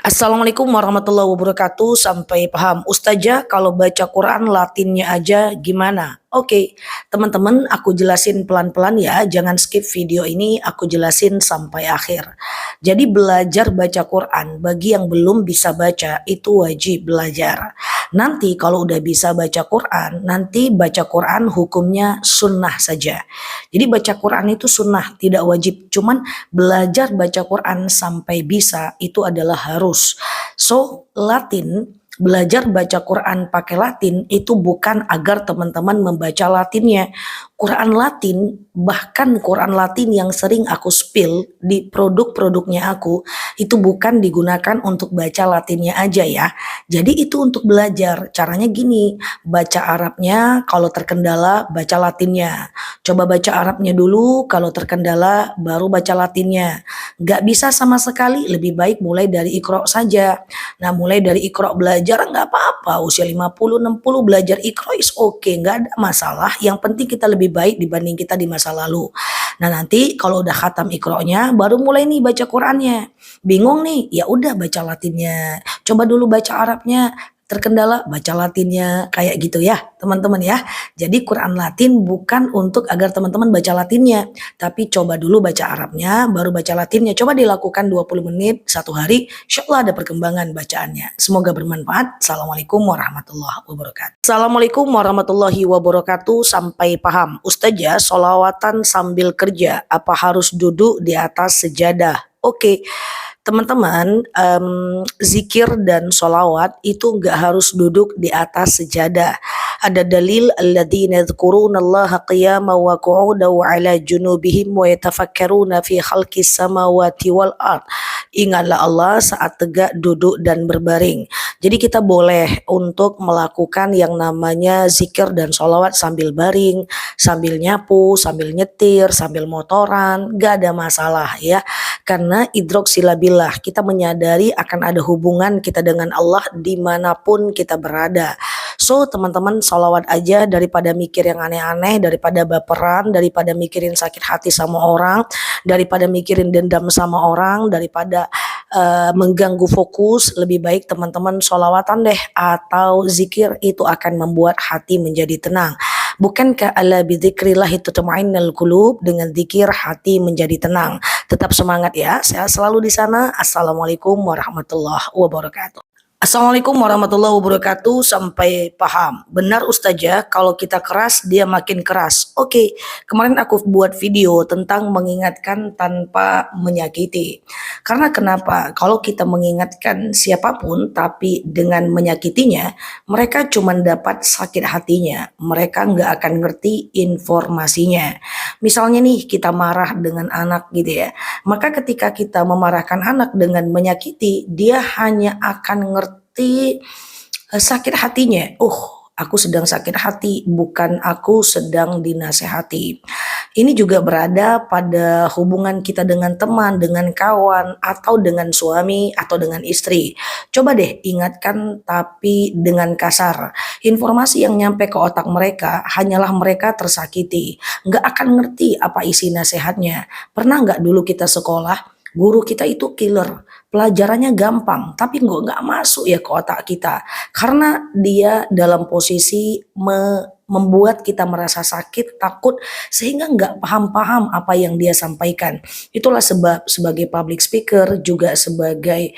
Assalamualaikum warahmatullahi wabarakatuh. Sampai paham. Ustazah, kalau baca Quran Latinnya aja gimana? Oke, teman-teman, aku jelasin pelan-pelan ya. Jangan skip video ini, aku jelasin sampai akhir. Jadi belajar baca Quran bagi yang belum bisa baca itu wajib belajar. Nanti kalau udah bisa baca Quran, nanti baca Quran hukumnya sunnah saja. Jadi baca Quran itu sunnah, tidak wajib. Cuman belajar baca Quran sampai bisa itu adalah harus. So, belajar baca Quran pakai Latin itu bukan agar teman-teman membaca Latinnya. Quran Latin, bahkan Quran Latin yang sering aku spill di produk-produknya aku, itu bukan digunakan untuk baca Latinnya aja ya. Jadi itu untuk belajar. Caranya gini, baca Arabnya, kalau terkendala baca Latinnya. Coba baca Arabnya dulu, kalau terkendala baru baca Latinnya. Gak bisa sama sekali, lebih baik mulai dari Iqra saja. Nah, mulai dari Iqra belajar nggak apa-apa, usia 50, 60 belajar Iqra is okay, nggak ada masalah. Yang penting kita lebih baik dibanding kita di masa lalu. Nah, nanti kalau udah khatam Iqra-nya, baru mulai nih baca Qurannya. Bingung nih, ya udah baca Latinnya. Coba dulu baca Arabnya, terkendala baca Latinnya, kayak gitu ya teman-teman ya. Jadi Quran Latin bukan untuk agar teman-teman baca Latinnya, tapi coba dulu baca Arabnya baru baca Latinnya. Coba dilakukan 20 menit satu hari, insya Allah ada perkembangan bacaannya. Semoga bermanfaat. Assalamualaikum warahmatullahi wabarakatuh. Assalamualaikum warahmatullahi wabarakatuh. Sampai paham. Ustazah, solawatan sambil kerja apa harus duduk di atas sejadah? Oke, teman-teman, zikir dan sholawat itu nggak harus duduk di atas sejadah. Ada dalil alladzina yadhkurunallaha qiyaman wa qu'udan wa 'ala junubihim wa yatafakkaruna fi khalqis samawati wal ard. Ingatlah Allah saat tegak, duduk dan berbaring. Jadi kita boleh untuk melakukan yang namanya zikir dan sholawat sambil baring, sambil nyapu, sambil nyetir, sambil motoran, gak ada masalah ya. Karena idroksilabillah, kita menyadari akan ada hubungan kita dengan Allah dimanapun kita berada. So teman-teman sholawat aja daripada mikir yang aneh-aneh, daripada baperan, daripada mikirin sakit hati sama orang, daripada mikirin dendam sama orang, daripada mengganggu fokus. Lebih baik teman-teman sholawatan deh atau zikir, itu akan membuat hati menjadi tenang. Bukankah ala bidzikrillahi tatma'innul qulub, dengan zikir hati menjadi tenang. Tetap semangat ya, saya selalu di sana. Assalamualaikum warahmatullahi wabarakatuh. Assalamualaikum warahmatullahi wabarakatuh. Sampai paham. Benar Ustazah, kalau kita keras dia makin keras. Oke, kemarin aku buat video tentang mengingatkan tanpa menyakiti. Karena kenapa? Kalau kita mengingatkan siapapun tapi dengan menyakitinya, mereka cuma dapat sakit hatinya. Mereka nggak akan ngerti informasinya. Misalnya nih kita marah dengan anak gitu ya. Maka ketika kita memarahkan anak dengan menyakiti, dia hanya akan ngerti sakit hatinya. Aku sedang sakit hati, bukan aku sedang dinasehati. Ini juga berada pada hubungan kita dengan teman, dengan kawan, atau dengan suami, atau dengan istri. Coba deh ingatkan tapi dengan kasar. Informasi yang nyampe ke otak mereka hanyalah mereka tersakiti. Nggak akan ngerti apa isi nasihatnya. Pernah nggak dulu kita sekolah, guru kita itu killer, pelajarannya gampang, tapi nggak masuk ya ke otak kita, karena dia dalam posisi membuat kita merasa sakit, takut, sehingga nggak paham-paham apa yang dia sampaikan. Itulah sebab sebagai public speaker, juga sebagai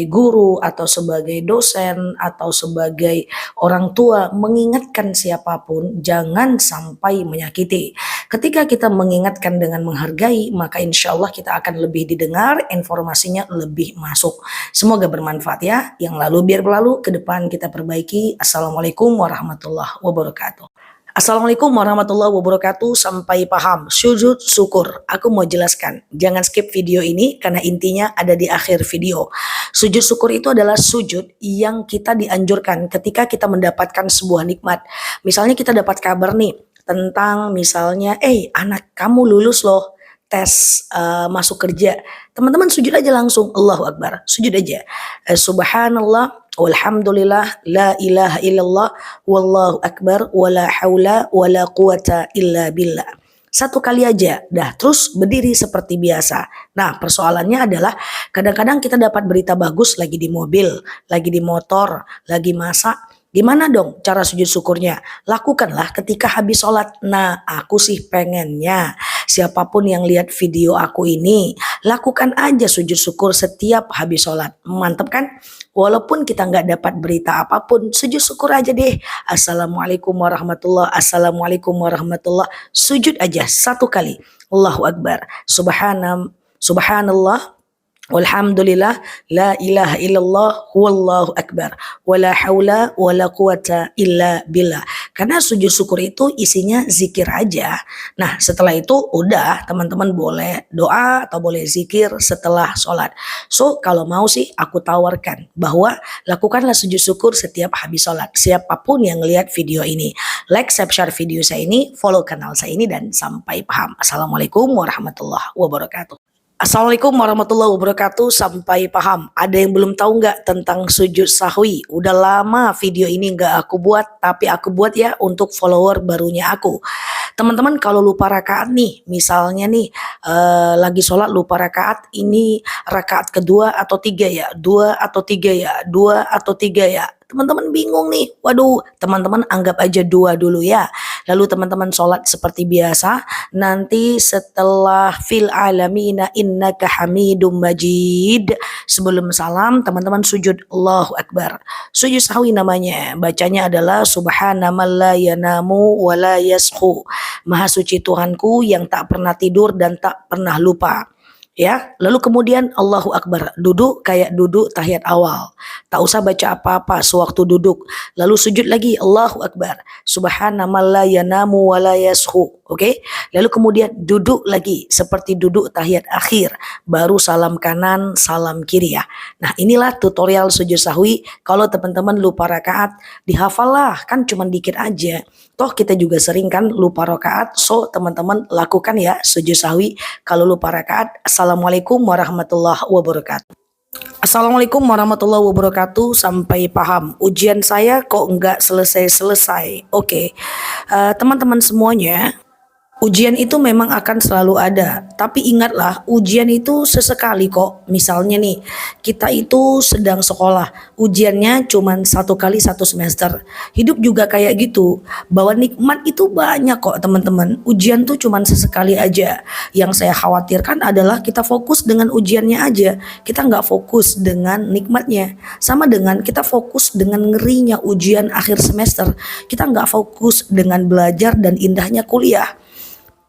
guru atau sebagai dosen atau sebagai orang tua, mengingatkan siapapun jangan sampai menyakiti. Ketika kita mengingatkan dengan menghargai, maka insya Allah kita akan lebih didengar, informasinya lebih masuk. Semoga bermanfaat ya. Yang lalu biar berlalu, ke depan kita perbaiki. Assalamualaikum warahmatullahi wabarakatuh. Assalamualaikum warahmatullahi wabarakatuh. Sampai paham. Sujud syukur. Aku mau jelaskan. Jangan skip video ini karena intinya ada di akhir video. Sujud syukur itu adalah sujud yang kita dianjurkan ketika kita mendapatkan sebuah nikmat. Misalnya kita dapat kabar nih tentang misalnya, anak kamu lulus loh tes masuk kerja. Teman-teman sujud aja langsung, Allahu Akbar, sujud aja. Subhanallah, walhamdulillah, la ilaha illallah, wallahu akbar, wala haula wala quwata illa billah. Satu kali aja, dah terus berdiri seperti biasa. Nah, persoalannya adalah kadang-kadang kita dapat berita bagus lagi di mobil, lagi di motor, lagi masak. Gimana dong cara sujud syukurnya? Lakukanlah ketika habis sholat. Nah, aku sih pengennya siapapun yang lihat video aku ini, lakukan aja sujud syukur setiap habis sholat. Mantep kan? Walaupun kita nggak dapat berita apapun, sujud syukur aja deh. Assalamualaikum warahmatullah, assalamualaikum warahmatullah. Sujud aja satu kali. Allahu Akbar. Subhanallah. Walhamdulillah, la ilaha illallah, wallahu akbar, wala haula wala quwata illa billah. Karena sujud syukur itu isinya zikir aja. Nah, setelah itu udah teman-teman boleh doa atau boleh zikir setelah sholat. So, kalau mau sih aku tawarkan bahwa lakukanlah sujud syukur setiap habis sholat. Siapapun yang lihat video ini, like, share video saya ini, follow kanal saya ini, dan sampai paham. Assalamualaikum warahmatullahi wabarakatuh. Assalamualaikum warahmatullahi wabarakatuh. Sampai paham. Ada yang belum tahu nggak tentang sujud sahwi? Udah lama video ini nggak aku buat, tapi aku buat ya untuk follower barunya aku. Teman-teman kalau lupa rakaat nih, misalnya nih lagi sholat lupa rakaat, ini rakaat kedua atau tiga ya, dua atau tiga ya, dua atau tiga ya. Teman-teman bingung nih, waduh, teman-teman anggap aja dua dulu ya. Lalu teman-teman sholat seperti biasa. Nanti setelah fil alamina innaka hamidum majid, sebelum salam teman-teman sujud Allahu Akbar. Sujud sahwi namanya. Bacanya adalah subhanaman la yanamu wa la yashu. Maha suci Tuhanku yang tak pernah tidur dan tak pernah lupa. Ya, lalu kemudian Allahu Akbar, duduk kayak duduk tahiyat awal, tak usah baca apa-apa sewaktu duduk, lalu sujud lagi Allahu Akbar, subhanaman la yanamu wa la yashu. Oke, lalu kemudian duduk lagi seperti duduk tahiyat akhir, baru salam kanan, salam kiri ya. Nah, inilah tutorial sujud sahwi. Kalau teman-teman lupa rakaat, dihafal lah, kan cuma dikit aja. Toh kita juga sering kan lupa rakaat, so teman-teman lakukan ya sujud sahwi kalau lupa rakaat. Assalamualaikum warahmatullahi wabarakatuh. Assalamualaikum warahmatullahi wabarakatuh. Sampai paham. Ujian saya kok nggak selesai-selesai. Oke, teman-teman semuanya, ujian itu memang akan selalu ada, tapi ingatlah ujian itu sesekali kok. Misalnya nih, kita itu sedang sekolah, ujiannya cuma satu kali satu semester. Hidup juga kayak gitu, bahwa nikmat itu banyak kok teman-teman. Ujian tuh cuma sesekali aja. Yang saya khawatirkan adalah kita fokus dengan ujiannya aja, kita nggak fokus dengan nikmatnya. Sama dengan kita fokus dengan ngerinya ujian akhir semester, kita nggak fokus dengan belajar dan indahnya kuliah.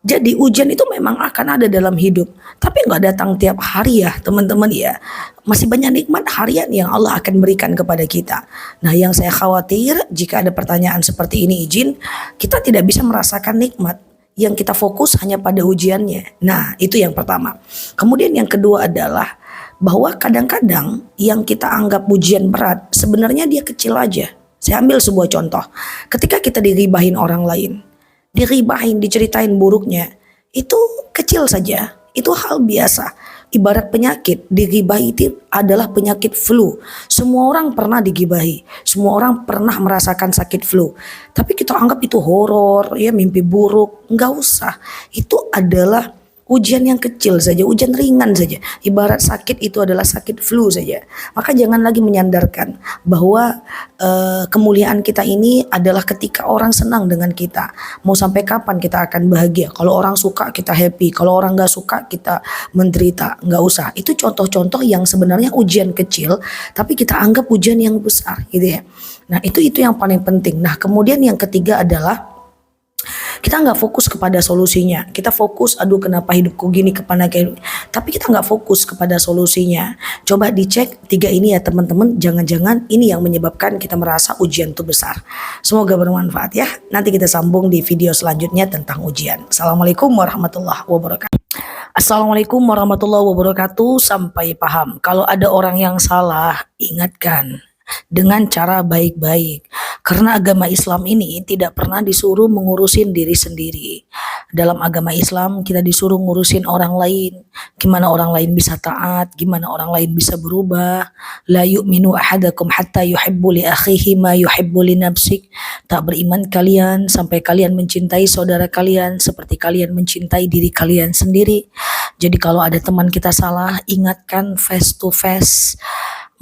Jadi ujian itu memang akan ada dalam hidup, tapi nggak datang tiap hari ya teman-teman ya. Masih banyak nikmat harian yang Allah akan berikan kepada kita. Nah, yang saya khawatir jika ada pertanyaan seperti ini, izin, kita tidak bisa merasakan nikmat. Yang kita fokus hanya pada ujiannya. Nah, itu yang pertama. Kemudian yang kedua adalah bahwa kadang-kadang yang kita anggap ujian berat, sebenarnya dia kecil aja. Saya ambil sebuah contoh. Ketika kita diribahin orang lain, diribahin, diceritain buruknya, itu kecil saja, itu hal biasa. Ibarat penyakit, digibahi itu adalah penyakit flu. Semua orang pernah digibahi, semua orang pernah merasakan sakit flu. Tapi kita anggap itu horor, ya mimpi buruk, nggak usah. Itu adalah ujian yang kecil saja, ujian ringan saja. Ibarat sakit itu adalah sakit flu saja. Maka jangan lagi menyandarkan bahwa kemuliaan kita ini adalah ketika orang senang dengan kita. Mau sampai kapan kita akan bahagia? Kalau orang suka kita happy, kalau orang nggak suka kita menderita. Nggak usah. Itu contoh-contoh yang sebenarnya ujian kecil, tapi kita anggap ujian yang besar, gitu ya. Nah, itu yang paling penting. Nah, kemudian yang ketiga adalah kita nggak fokus kepada solusinya. Kita fokus, aduh kenapa hidupku gini, kepada kayak, tapi kita nggak fokus kepada solusinya. Coba dicek tiga ini ya teman-teman. Jangan-jangan ini yang menyebabkan kita merasa ujian itu besar. Semoga bermanfaat ya. Nanti kita sambung di video selanjutnya tentang ujian. Assalamualaikum warahmatullahi wabarakatuh. Assalamualaikum warahmatullahi wabarakatuh. Sampai paham. Kalau ada orang yang salah, ingatkan dengan cara baik-baik. Karena agama Islam ini tidak pernah disuruh mengurusin diri sendiri. Dalam agama Islam kita disuruh ngurusin orang lain. Gimana orang lain bisa taat, gimana orang lain bisa berubah. La yu'minu ahadakum hatta yuhibbu li akhihi ma yuhibbu li nafsik. Tak beriman kalian sampai kalian mencintai saudara kalian seperti kalian mencintai diri kalian sendiri. Jadi kalau ada teman kita salah, ingatkan face to face.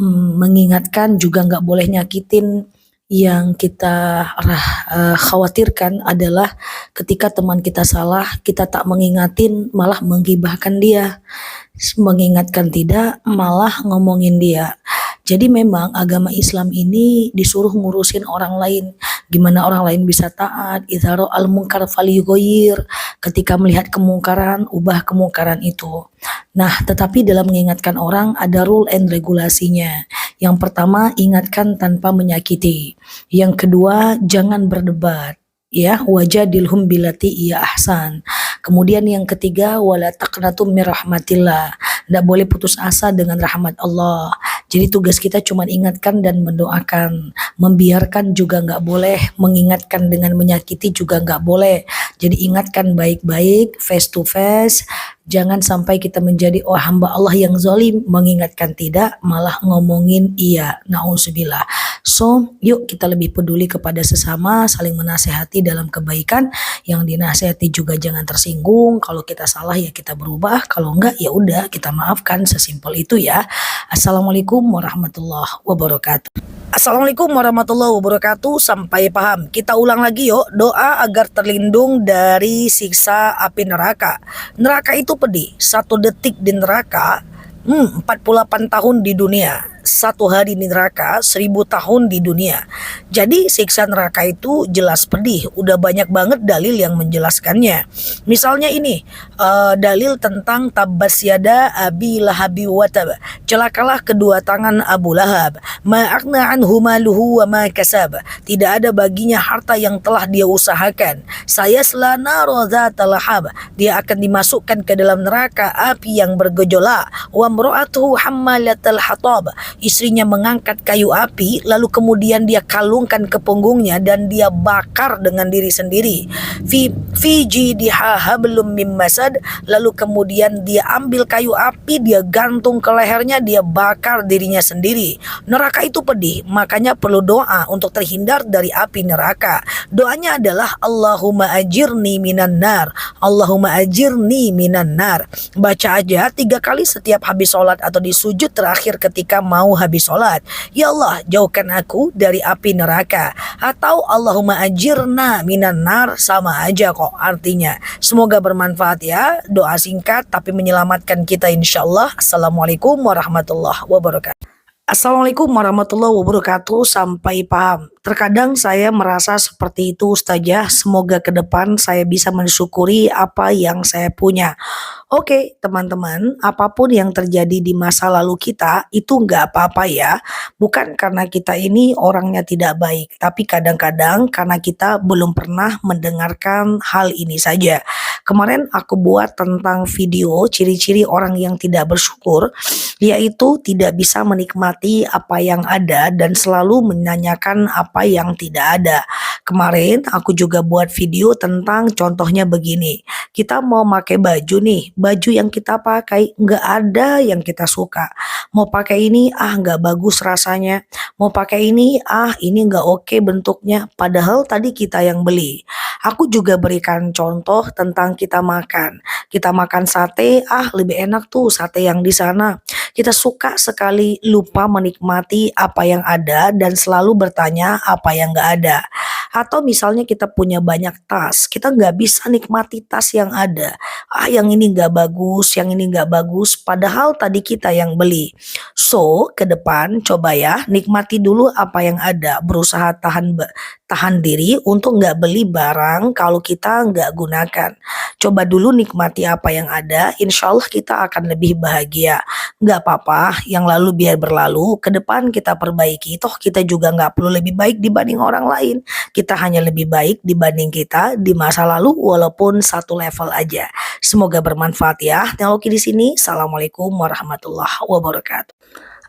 Mengingatkan juga nggak boleh nyakitin. Yang kita khawatirkan adalah ketika teman kita salah, kita tak mengingatin, malah menggibahkan dia. Mengingatkan tidak, malah ngomongin dia. Jadi memang agama Islam ini disuruh ngurusin orang lain. Gimana orang lain bisa taat, idza ra'al munkar falyughayyir. Ketika melihat kemungkaran, ubah kemungkaran itu. Nah, tetapi dalam mengingatkan orang ada rule and regulasinya. Yang pertama, ingatkan tanpa menyakiti. Yang kedua, jangan berdebat. Ya, wajadilhum billati iya ahsan. Kemudian yang ketiga, wala taqnatum mir rahmatillah. Tidak boleh putus asa dengan rahmat Allah. Jadi tugas kita cuma ingatkan dan mendoakan. Membiarkan juga nggak boleh, mengingatkan dengan menyakiti juga nggak boleh. Jadi ingatkan baik-baik, face to face. Jangan sampai kita menjadi hamba Allah yang zalim, mengingatkan tidak, malah ngomongin iya. Nauzubillah. So, yuk kita lebih peduli kepada sesama, saling menasehati dalam kebaikan. Yang dinasehati juga jangan tersinggung. Kalau kita salah ya kita berubah, kalau enggak ya udah kita maafkan, sesimpel itu ya. Assalamualaikum warahmatullahi wabarakatuh. Assalamualaikum warahmatullahi wabarakatuh. Sampai paham. Kita ulang lagi yuk. Doa agar terlindung dari siksa api neraka. Neraka itu pedih. 1 detik di neraka 48 tahun di dunia. 1 hari di neraka 1000 tahun di dunia. Jadi siksa neraka itu jelas pedih. Udah banyak banget dalil yang menjelaskannya. Misalnya ini dalil tentang tabbas yada abi lahabi wa tab. Celakalah kedua tangan Abu Lahab. Ma'akna anhu maluhu wa ma kasab. Tidak ada baginya harta yang telah dia usahakan. Sayasla naro dzatal lahab. Dia akan dimasukkan ke dalam neraka api yang bergejolak. Wa mra'atuhu hammalatal hatab. Istrinya mengangkat kayu api lalu kemudian dia kalungkan ke punggungnya dan dia bakar dengan diri sendiri. Fi jidha hablum mim masad. Lalu kemudian dia ambil kayu api, dia gantung ke lehernya, dia bakar dirinya sendiri. Neraka itu pedih, makanya perlu doa untuk terhindar dari api neraka. Doanya adalah Allahumma ajirni minan nar. Allahumma ajirni minan nar. Baca aja 3 kali setiap habis sholat atau di sujud terakhir ketika mau habis sholat. Ya Allah, jauhkan aku dari api neraka. Atau Allahumma ajirna minan nar, sama aja kok artinya. Semoga bermanfaat ya. Doa singkat tapi menyelamatkan kita insyaallah. Assalamualaikum warahmatullahi wabarakatuh. Assalamualaikum warahmatullahi wabarakatuh. Sampai paham. Terkadang saya merasa seperti itu Ustazah. Semoga ke depan saya bisa mensyukuri apa yang saya punya. Oke teman-teman, apapun yang terjadi di masa lalu kita itu nggak apa-apa ya. Bukan karena kita ini orangnya tidak baik, tapi kadang-kadang karena kita belum pernah mendengarkan hal ini saja. Kemarin aku buat tentang video ciri-ciri orang yang tidak bersyukur, yaitu tidak bisa menikmati apa yang ada dan selalu menanyakan apa yang tidak ada. Kemarin aku juga buat video tentang contohnya begini. Kita mau pakai baju nih, baju yang kita pakai nggak ada yang kita suka. Mau pakai ini nggak bagus rasanya. Mau pakai ini ini nggak oke bentuknya. Padahal tadi kita yang beli. Aku juga berikan contoh tentang kita makan. Kita makan sate, lebih enak tuh sate yang di sana. Kita suka sekali lupa menikmati apa yang ada dan selalu bertanya apa yang nggak ada. Atau misalnya kita punya banyak tas, kita nggak bisa nikmati tas yang ada. Yang ini nggak bagus, yang ini nggak bagus, padahal tadi kita yang beli. So, ke depan coba ya, nikmati dulu apa yang ada. Berusaha tahan diri untuk nggak beli barang kalau kita nggak gunakan. Coba dulu nikmati apa yang ada, insya Allah kita akan lebih bahagia. Nggak apa-apa, yang lalu biar berlalu, ke depan kita perbaiki. Toh kita juga nggak perlu lebih baik dibanding orang lain. Kita hanya lebih baik dibanding kita di masa lalu walaupun satu level aja. Semoga bermanfaat ya. Teknologi di sini. Assalamualaikum warahmatullahi wabarakatuh.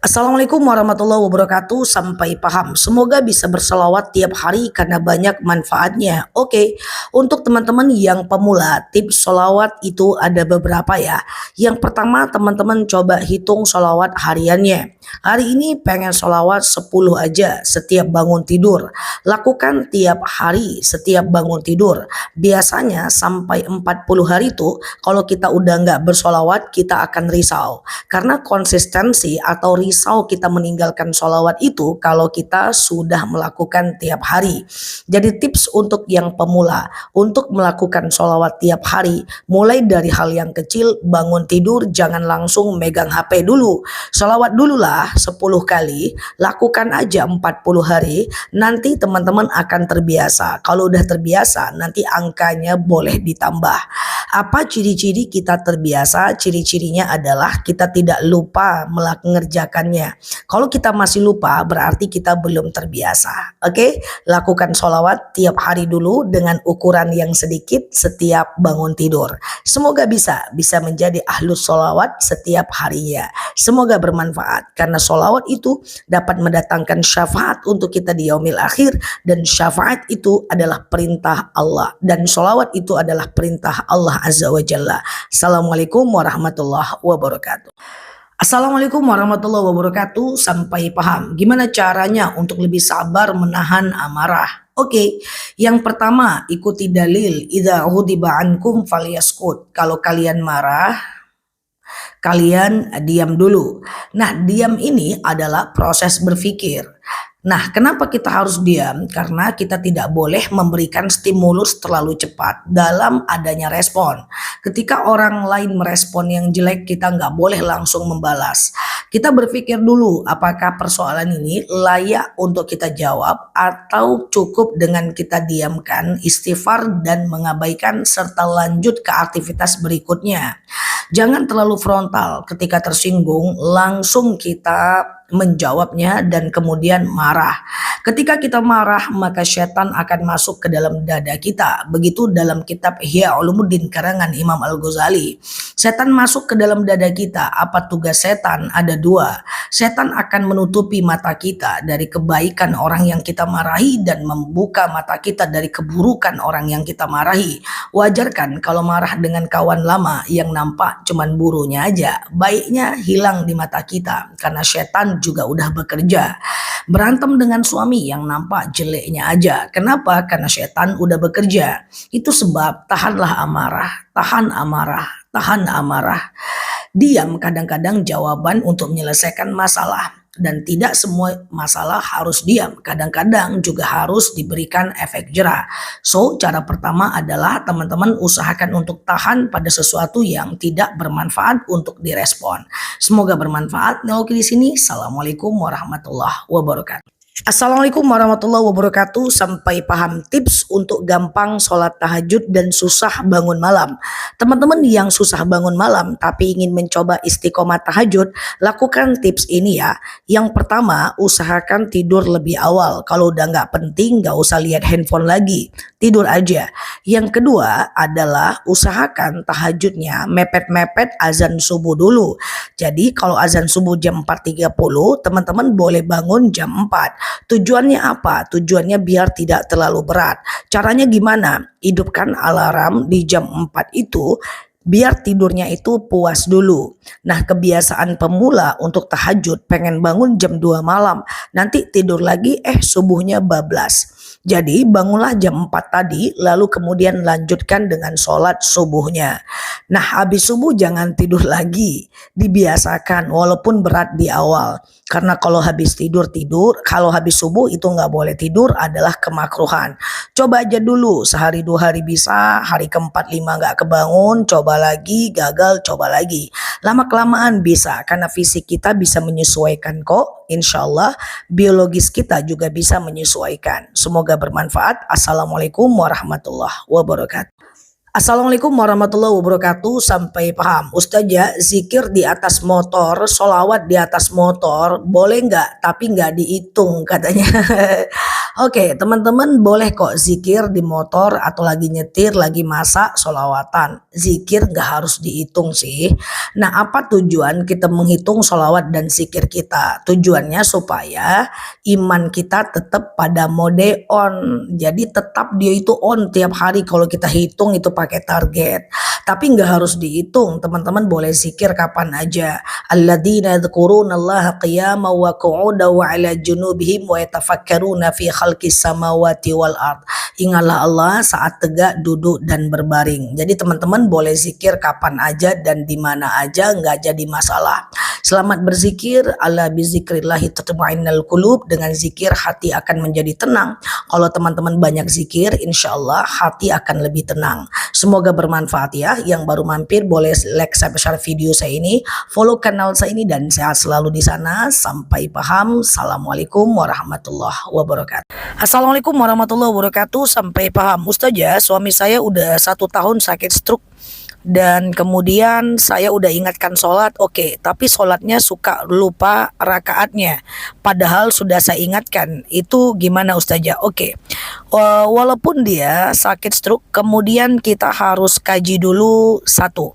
Assalamualaikum warahmatullahi wabarakatuh. Sampai paham. Semoga bisa berselawat tiap hari karena banyak manfaatnya. Oke, untuk teman-teman yang pemula, tips solawat itu ada beberapa ya. Yang pertama, teman-teman coba hitung solawat hariannya. Hari ini pengen solawat 10 aja setiap bangun tidur. Lakukan tiap hari setiap bangun tidur. Biasanya sampai 40 hari itu kalau kita udah nggak bersolawat kita akan risau. Karena konsistensi atau risau kita meninggalkan sholawat itu kalau kita sudah melakukan tiap hari. Jadi tips untuk yang pemula untuk melakukan sholawat tiap hari, mulai dari hal yang kecil, bangun tidur jangan langsung megang HP dulu. Sholawat dululah 10 kali, lakukan aja 40 hari, nanti teman-teman akan terbiasa. Kalau udah terbiasa nanti angkanya boleh ditambah. Apa ciri-ciri kita terbiasa? Ciri-cirinya adalah kita tidak lupa mengerjakannya. Kalau kita masih lupa berarti kita belum terbiasa. Oke, lakukan sholawat tiap hari dulu dengan ukuran yang sedikit setiap bangun tidur. Semoga bisa menjadi ahlus sholawat setiap harinya. Semoga bermanfaat karena sholawat itu dapat mendatangkan syafaat untuk kita di yaumil akhir, dan syafaat itu adalah perintah Allah, dan sholawat itu adalah perintah Allah Azza wa Jalla. Assalamualaikum warahmatullahi wabarakatuh. Assalamualaikum warahmatullahi wabarakatuh. Sampai paham. Gimana caranya untuk lebih sabar menahan amarah? Oke, yang pertama ikuti dalil idza hudiba ankum falyaskut. Kalau kalian marah, kalian diam dulu. Nah, diam ini adalah proses berpikir. Nah, kenapa kita harus diam? Karena kita tidak boleh memberikan stimulus terlalu cepat dalam adanya respon. Ketika orang lain merespon yang jelek, kita nggak boleh langsung membalas. Kita berpikir dulu apakah persoalan ini layak untuk kita jawab atau cukup dengan kita diamkan, istighfar dan mengabaikan serta lanjut ke aktivitas berikutnya. Jangan terlalu frontal ketika tersinggung, langsung kita menjawabnya dan kemudian marah. Ketika kita marah maka setan akan masuk ke dalam dada kita. Begitu dalam kitab Ihya Ulumuddin karangan Imam Al-Ghazali. Setan masuk ke dalam dada kita. Apa tugas setan? Ada dua. Setan akan menutupi mata kita dari kebaikan orang yang kita marahi dan membuka mata kita dari keburukan orang yang kita marahi. Wajar kan kalau marah dengan kawan lama yang nampak cuman burunya aja, baiknya hilang di mata kita karena setan juga udah bekerja. Berantem dengan suami yang nampak jeleknya aja, kenapa? Karena setan udah bekerja. Itu sebab tahanlah amarah, tahan amarah, tahan amarah. Diam kadang-kadang jawaban untuk menyelesaikan masalah. Dan tidak semua masalah harus diam, kadang-kadang juga harus diberikan efek jera. So, cara pertama adalah teman-teman usahakan untuk tahan pada sesuatu yang tidak bermanfaat untuk direspon. Semoga bermanfaat. Nah, oke di sini. Assalamualaikum warahmatullahi wabarakatuh. Assalamualaikum warahmatullahi wabarakatuh. Sampai paham tips untuk gampang sholat tahajud dan susah bangun malam. Teman-teman yang susah bangun malam tapi ingin mencoba istiqomah tahajud, lakukan tips ini ya. Yang pertama, usahakan tidur lebih awal. Kalau udah nggak penting, nggak usah lihat handphone lagi, tidur aja. Yang kedua adalah usahakan tahajudnya mepet-mepet azan subuh dulu. Jadi kalau azan subuh jam 4.30, teman-teman boleh bangun jam 4. Tujuannya apa? Tujuannya biar tidak terlalu berat. Caranya gimana? Hidupkan alarm di jam 4 itu biar tidurnya itu puas dulu. Nah, kebiasaan pemula untuk tahajud pengen bangun jam 2 malam, nanti tidur lagi subuhnya bablas. Jadi bangunlah jam 4 tadi, lalu kemudian lanjutkan dengan sholat subuhnya. Nah, habis subuh jangan tidur lagi, dibiasakan walaupun berat di awal. Karena kalau habis tidur, kalau habis subuh itu nggak boleh tidur adalah kemakruhan. Coba aja dulu, sehari 2 hari bisa, hari keempat 5 nggak kebangun, coba lagi, gagal, coba lagi. Lama-kelamaan bisa, karena fisik kita bisa menyesuaikan kok. Insya Allah biologis kita juga bisa menyesuaikan. Semoga bermanfaat. Assalamualaikum warahmatullahi wabarakatuh. Assalamualaikum warahmatullahi wabarakatuh. Sampai paham. Ustazah, zikir di atas motor, sholawat di atas motor, boleh nggak? Tapi nggak dihitung katanya. Oke, teman-teman boleh kok zikir di motor atau lagi nyetir, lagi masak, sholawatan. Zikir nggak harus dihitung sih. Nah, apa tujuan kita menghitung sholawat dan zikir kita? Tujuannya supaya iman kita tetap pada mode on. Jadi tetap dia itu on tiap hari kalau kita hitung itu pakai target. Tapi nggak harus dihitung, teman-teman boleh zikir kapan aja. Alladzina yadhkurunallaha qiyaman wa qu'udan wa 'ala junubihim wa yatafakkaruna fi khalqis samawati wal ard. Ingatlah Allah saat tegak, duduk dan berbaring. Jadi teman-teman boleh zikir kapan aja dan di mana aja, nggak jadi masalah. Selamat berzikir, ala bizikrillahi tatma'innul qulub. Dengan zikir hati akan menjadi tenang. Kalau teman-teman banyak zikir, insya Allah hati akan lebih tenang. Semoga bermanfaat ya. Yang baru mampir boleh like, share video saya ini, follow kanal saya ini, dan sehat selalu di sana. Sampai paham. Assalamualaikum warahmatullahi wabarakatuh. Assalamualaikum warahmatullahi wabarakatuh. Sampai paham. Ustazah, suami saya udah 1 tahun sakit stroke. Dan kemudian saya udah ingatkan sholat, oke, tapi sholatnya suka lupa rakaatnya. Padahal sudah saya ingatkan, itu gimana Ustazah? Oke, walaupun dia sakit stroke, kemudian kita harus kaji dulu satu.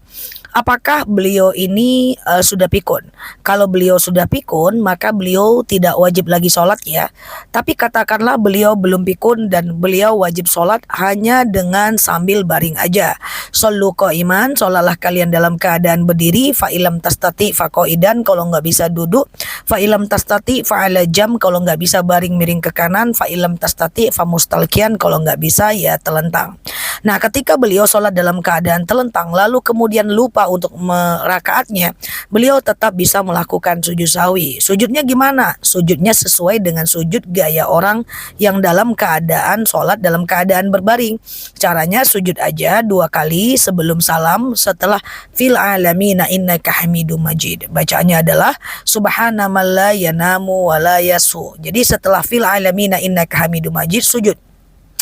Apakah beliau ini sudah pikun? Kalau beliau sudah pikun, maka beliau tidak wajib lagi sholat ya. Tapi katakanlah beliau belum pikun dan beliau wajib sholat hanya dengan sambil baring aja. Shollu qa'iman, sholatlah kalian dalam keadaan berdiri. Fa'ilam tastati faqo'idan, kalau nggak bisa duduk. Fa'ilam tastati fa'ala jam, kalau nggak bisa baring miring ke kanan. Fa'ilam tastati famustalkian, kalau nggak bisa ya telentang. Nah, ketika beliau sholat dalam keadaan telentang, lalu kemudian lupa untuk merakaatnya, beliau tetap bisa melakukan sujud sahwi. Sujudnya gimana? Sujudnya sesuai dengan sujud gaya orang yang dalam keadaan sholat dalam keadaan berbaring. Caranya sujud aja 2 kali sebelum salam setelah fil alamina innaka hamidum majid. Bacaannya adalah subhana man la yanamu wa la yasu. Jadi setelah fil alamina innaka hamidum majid, sujud.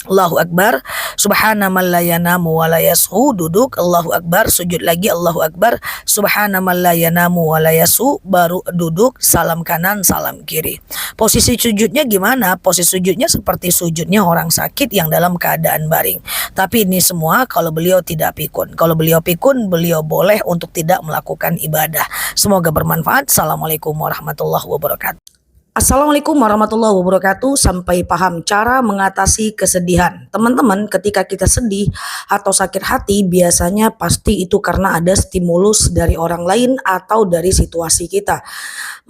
Allahu Akbar, subhana man la yanamu wa la yashu, duduk, Allahu Akbar, sujud lagi, Allahu Akbar, subhana man la yanamu wa la yashu, baru duduk, salam kanan, salam kiri. Posisi sujudnya gimana? Posisi sujudnya seperti sujudnya orang sakit yang dalam keadaan baring. Tapi ini semua kalau beliau tidak pikun. Kalau beliau pikun, beliau boleh untuk tidak melakukan ibadah. Semoga bermanfaat. Assalamualaikum warahmatullahi wabarakatuh. Assalamualaikum warahmatullahi wabarakatuh. Sampai paham cara mengatasi kesedihan. Teman-teman, ketika kita sedih atau sakit hati, biasanya pasti itu karena ada stimulus dari orang lain atau dari situasi kita.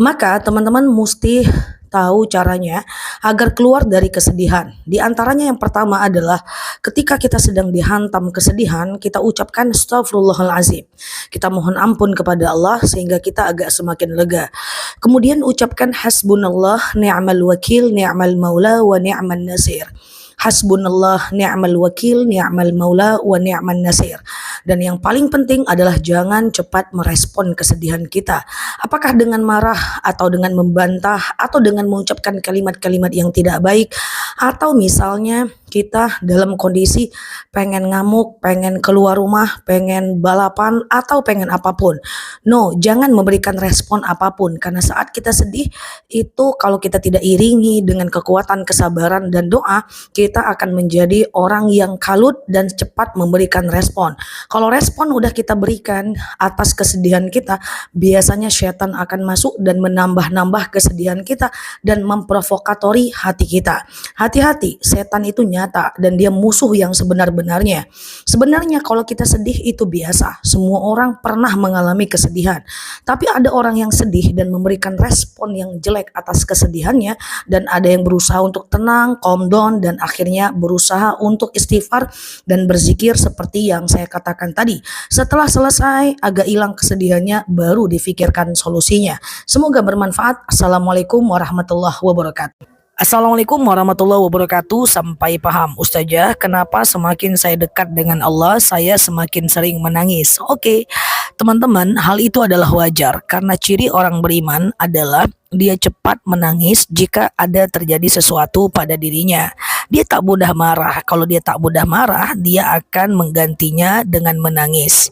Maka teman-teman mesti tahu caranya agar keluar dari kesedihan. Di antaranya yang pertama adalah ketika kita sedang dihantam kesedihan, kita ucapkan astagfirullahalazim. Kita mohon ampun kepada Allah sehingga kita agak semakin lega. Kemudian ucapkan hasbunallah ni'mal wakil ni'mal maula wa ni'man nasir. Hasbunallah ni'mal wakil ni'mal maula wa ni'man nasir. Dan yang paling penting adalah jangan cepat merespon kesedihan kita. Apakah dengan marah atau dengan membantah atau dengan mengucapkan kalimat-kalimat yang tidak baik, atau misalnya kita dalam kondisi pengen ngamuk, pengen keluar rumah, pengen balapan atau pengen apapun. No, jangan memberikan respon apapun, karena saat kita sedih itu kalau kita tidak iringi dengan kekuatan kesabaran dan doa, kita akan menjadi orang yang kalut dan cepat memberikan respon. Kalau respon udah kita berikan atas kesedihan kita, biasanya setan akan masuk dan menambah-nambah kesedihan kita dan memprovokatori hati kita. Hati-hati, setan itu nyata dan dia musuh yang sebenar-benarnya. Sebenarnya kalau kita sedih itu biasa, semua orang pernah mengalami kesedihan. Tapi ada orang yang sedih dan memberikan respon yang jelek atas kesedihannya, dan ada yang berusaha untuk tenang, calm down, dan akhirnya berusaha untuk istighfar dan berzikir seperti yang saya katakan tadi. Setelah selesai agak hilang kesedihannya, baru difikirkan solusinya. Semoga bermanfaat. Assalamualaikum warahmatullahi wabarakatuh. Assalamualaikum warahmatullahi wabarakatuh. Sampai paham Ustazah, kenapa semakin saya dekat dengan Allah, saya semakin sering menangis? Oke, teman-teman, hal itu adalah wajar karena ciri orang beriman adalah dia cepat menangis jika ada terjadi sesuatu pada dirinya. Dia tak mudah marah. Kalau dia tak mudah marah, dia akan menggantinya dengan menangis.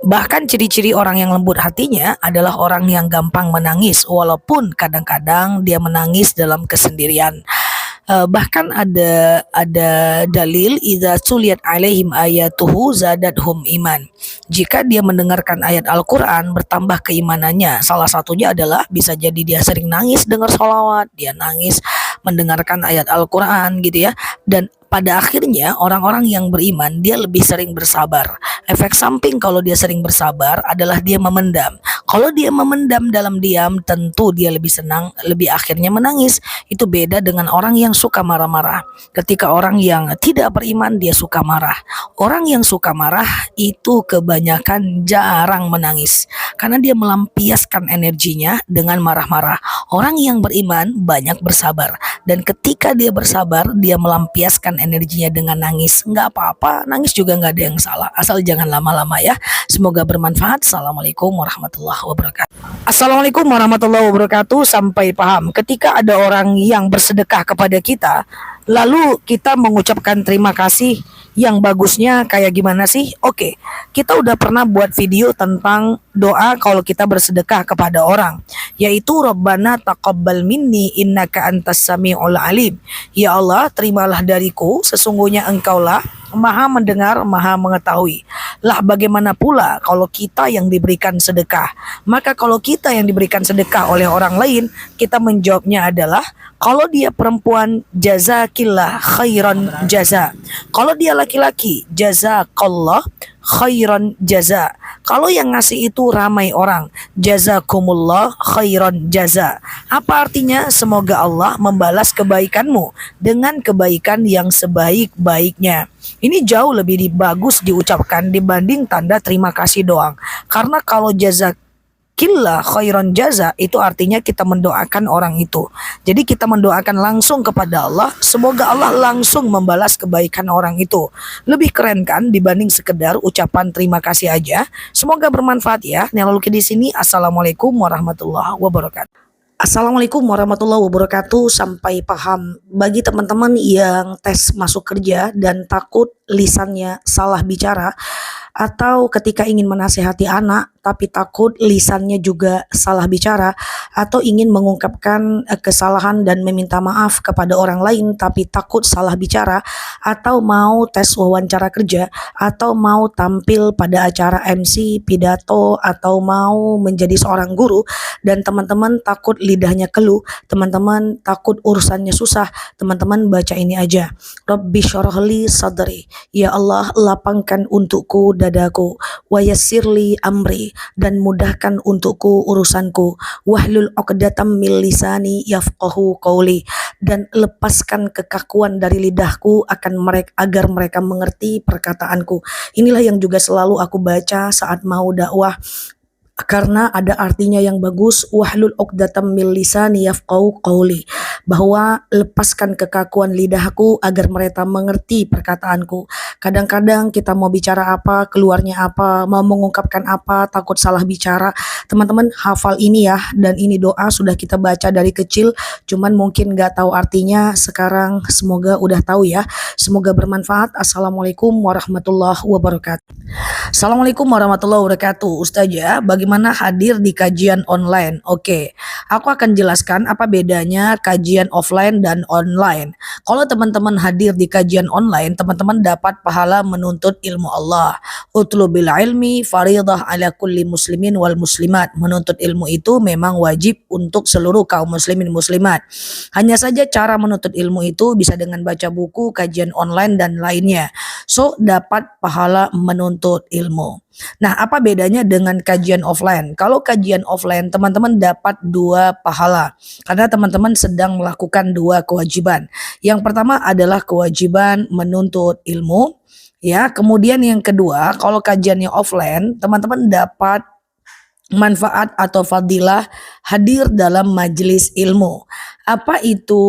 Bahkan ciri-ciri orang yang lembut hatinya adalah orang yang gampang menangis, walaupun kadang-kadang dia menangis dalam kesendirian. Bahkan ada dalil idza tuliyat alaihim ayatuhu zadathum iman. Jika dia mendengarkan ayat Al-Qur'an bertambah keimanannya. Salah satunya adalah bisa jadi dia sering nangis dengar sholawat, dia nangis mendengarkan ayat Al-Qur'an gitu ya. Dan pada akhirnya orang-orang yang beriman dia lebih sering bersabar. Efek samping kalau dia sering bersabar adalah dia memendam. Kalau dia memendam dalam diam, tentu dia lebih senang, lebih akhirnya menangis. Itu beda dengan orang yang suka marah-marah. Ketika orang yang tidak beriman dia suka marah. Orang yang suka marah itu kebanyakan jarang menangis karena dia melampiaskan energinya dengan marah-marah. Orang yang beriman banyak bersabar, dan ketika dia bersabar dia melampiaskan energinya dengan nangis. Nggak apa-apa, nangis juga nggak ada yang salah, asal jangan lama-lama ya. Semoga bermanfaat. Assalamualaikum warahmatullahi wabarakatuh. Assalamualaikum warahmatullahi wabarakatuh. Sampai paham, ketika ada orang yang bersedekah kepada kita, lalu kita mengucapkan terima kasih, yang bagusnya kayak gimana sih? Oke, kita udah pernah buat video tentang doa kalau kita bersedekah kepada orang, yaitu Rabbana taqabbal minni innaka antas samiul alim. Ya Allah, terimalah dariku, sesungguhnya engkaulah Maha mendengar, Maha mengetahui. Lah bagaimana pula kalau kita yang diberikan sedekah? Maka kalau kita yang diberikan sedekah oleh orang lain, kita menjawabnya adalah kalau dia perempuan, jazakillah khairan jaza. Kalau dia laki-laki, jazakallah khairan jaza. Kalau yang ngasih itu ramai orang, jazakumullah khairan jaza. Apa artinya? Semoga Allah membalas kebaikanmu dengan kebaikan yang sebaik-baiknya. Ini jauh lebih bagus diucapkan dibanding tanda terima kasih doang. Karena kalau jazakillah khairan jaza itu artinya kita mendoakan orang itu. Jadi kita mendoakan langsung kepada Allah, semoga Allah langsung membalas kebaikan orang itu. Lebih keren kan dibanding sekedar ucapan terima kasih aja. Semoga bermanfaat ya. Nelaluki di sini. Assalamualaikum warahmatullahi wabarakatuh. Assalamualaikum warahmatullahi wabarakatuh. Sampai paham. Bagi teman-teman yang tes masuk kerja dan takut lisannya salah bicara, atau ketika ingin menasehati anak tapi takut lisannya juga salah bicara, atau ingin mengungkapkan kesalahan dan meminta maaf kepada orang lain tapi takut salah bicara, atau mau tes wawancara kerja, atau mau tampil pada acara MC, pidato, atau mau menjadi seorang guru, dan teman-teman takut lidahnya keluh, teman-teman takut urusannya susah, teman-teman baca ini aja. Rabbi syarahli sadri, ya Allah lapangkan untukku dadaku, wa yassirli amri, dan mudahkan untukku urusanku, wahlul 'uqdatam min lisani yafqahu qawli, dan lepaskan kekakuan dari lidahku agar mereka mengerti perkataanku. Inilah yang juga selalu aku baca saat mau dakwah, karena ada artinya yang bagus, wahlul 'uqdatam min lisani yafqahu qawli, bahwa lepaskan kekakuan lidahku agar mereka mengerti perkataanku. Kadang-kadang kita mau bicara apa, keluarnya apa, mau mengungkapkan apa, takut salah bicara. Teman-teman hafal ini ya, dan ini doa sudah kita baca dari kecil, cuman mungkin gak tahu artinya. Sekarang semoga udah tahu ya. Semoga bermanfaat. Assalamualaikum warahmatullahi wabarakatuh. Assalamualaikum warahmatullahi wabarakatuh. Ustazah, bagaimana hadir di kajian online? Oke, aku akan jelaskan apa bedanya kajian offline dan online. Kalau teman-teman hadir di kajian online, teman-teman dapat pahala menuntut ilmu Allah. Utlubil ilmi faridah ala kulli muslimin wal muslimat. Menuntut ilmu itu memang wajib untuk seluruh kaum muslimin muslimat. Hanya saja cara menuntut ilmu itu bisa dengan baca buku, kajian online, dan lainnya. So, dapat pahala menuntut ilmu. Nah, apa bedanya dengan kajian offline? Kalau kajian offline, teman-teman dapat 2 pahala karena teman-teman sedang melakukan 2 kewajiban. Yang pertama adalah kewajiban menuntut ilmu, ya. Kemudian yang kedua, kalau kajiannya offline, teman-teman dapat manfaat atau fadilah hadir dalam majelis ilmu. Apa itu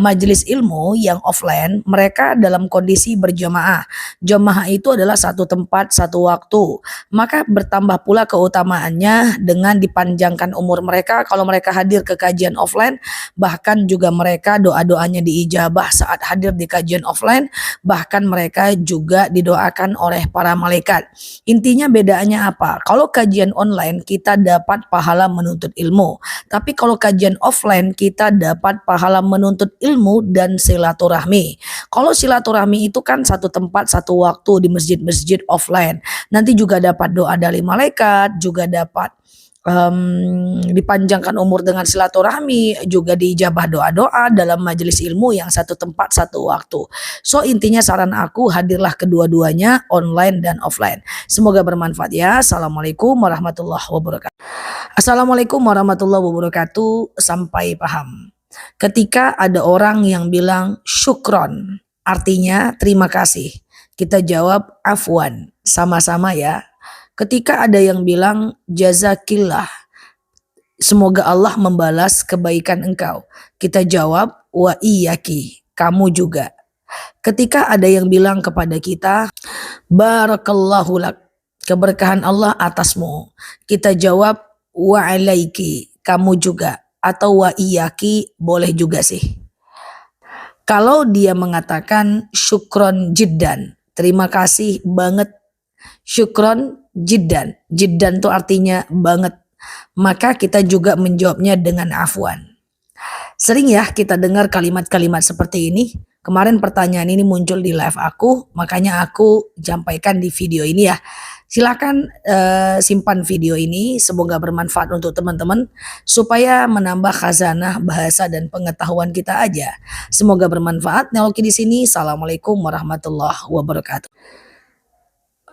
majelis ilmu yang offline? Mereka dalam kondisi berjamaah. Jamaah itu adalah satu tempat, satu waktu. Maka bertambah pula keutamaannya dengan dipanjangkan umur mereka kalau mereka hadir ke kajian offline. Bahkan juga mereka doa-doanya diijabah saat hadir di kajian offline. Bahkan mereka juga didoakan oleh para malaikat. Intinya bedanya apa? Kalau kajian online kita dapat pahala menuntut ilmu. Tapi kalau kajian offline kita kita dapat pahala menuntut ilmu dan silaturahmi. Kalau silaturahmi itu kan satu tempat satu waktu di masjid-masjid offline. Nanti juga dapat doa dari malaikat, juga dapat dipanjangkan umur dengan silaturahmi, juga diijabah doa-doa dalam majelis ilmu yang satu tempat satu waktu. So intinya saran aku, hadirlah kedua-duanya, online dan offline. Semoga bermanfaat ya. Assalamualaikum warahmatullahi wabarakatuh. Assalamualaikum warahmatullahi wabarakatuh. Sampai paham. Ketika ada orang yang bilang syukron, artinya terima kasih, kita jawab afwan, sama-sama ya. Ketika ada yang bilang jazakillah, semoga Allah membalas kebaikan engkau, kita jawab wa iyyaki, kamu juga. Ketika ada yang bilang kepada kita barakallahu lak, keberkahan Allah atasmu, kita jawab wa alaiki, kamu juga, atau wa iyyaki boleh juga sih. Kalau dia mengatakan syukron jiddan, terima kasih banget, syukron jiddan, jiddan itu artinya banget, maka kita juga menjawabnya dengan afwan. Sering ya kita dengar kalimat-kalimat seperti ini. Kemarin pertanyaan ini muncul di live aku, makanya aku sampaikan di video ini ya. Silakan simpan video ini, semoga bermanfaat untuk teman-teman supaya menambah khazanah bahasa dan pengetahuan kita aja. Semoga bermanfaat. Neloki di sini. Assalamualaikum warahmatullahi wabarakatuh.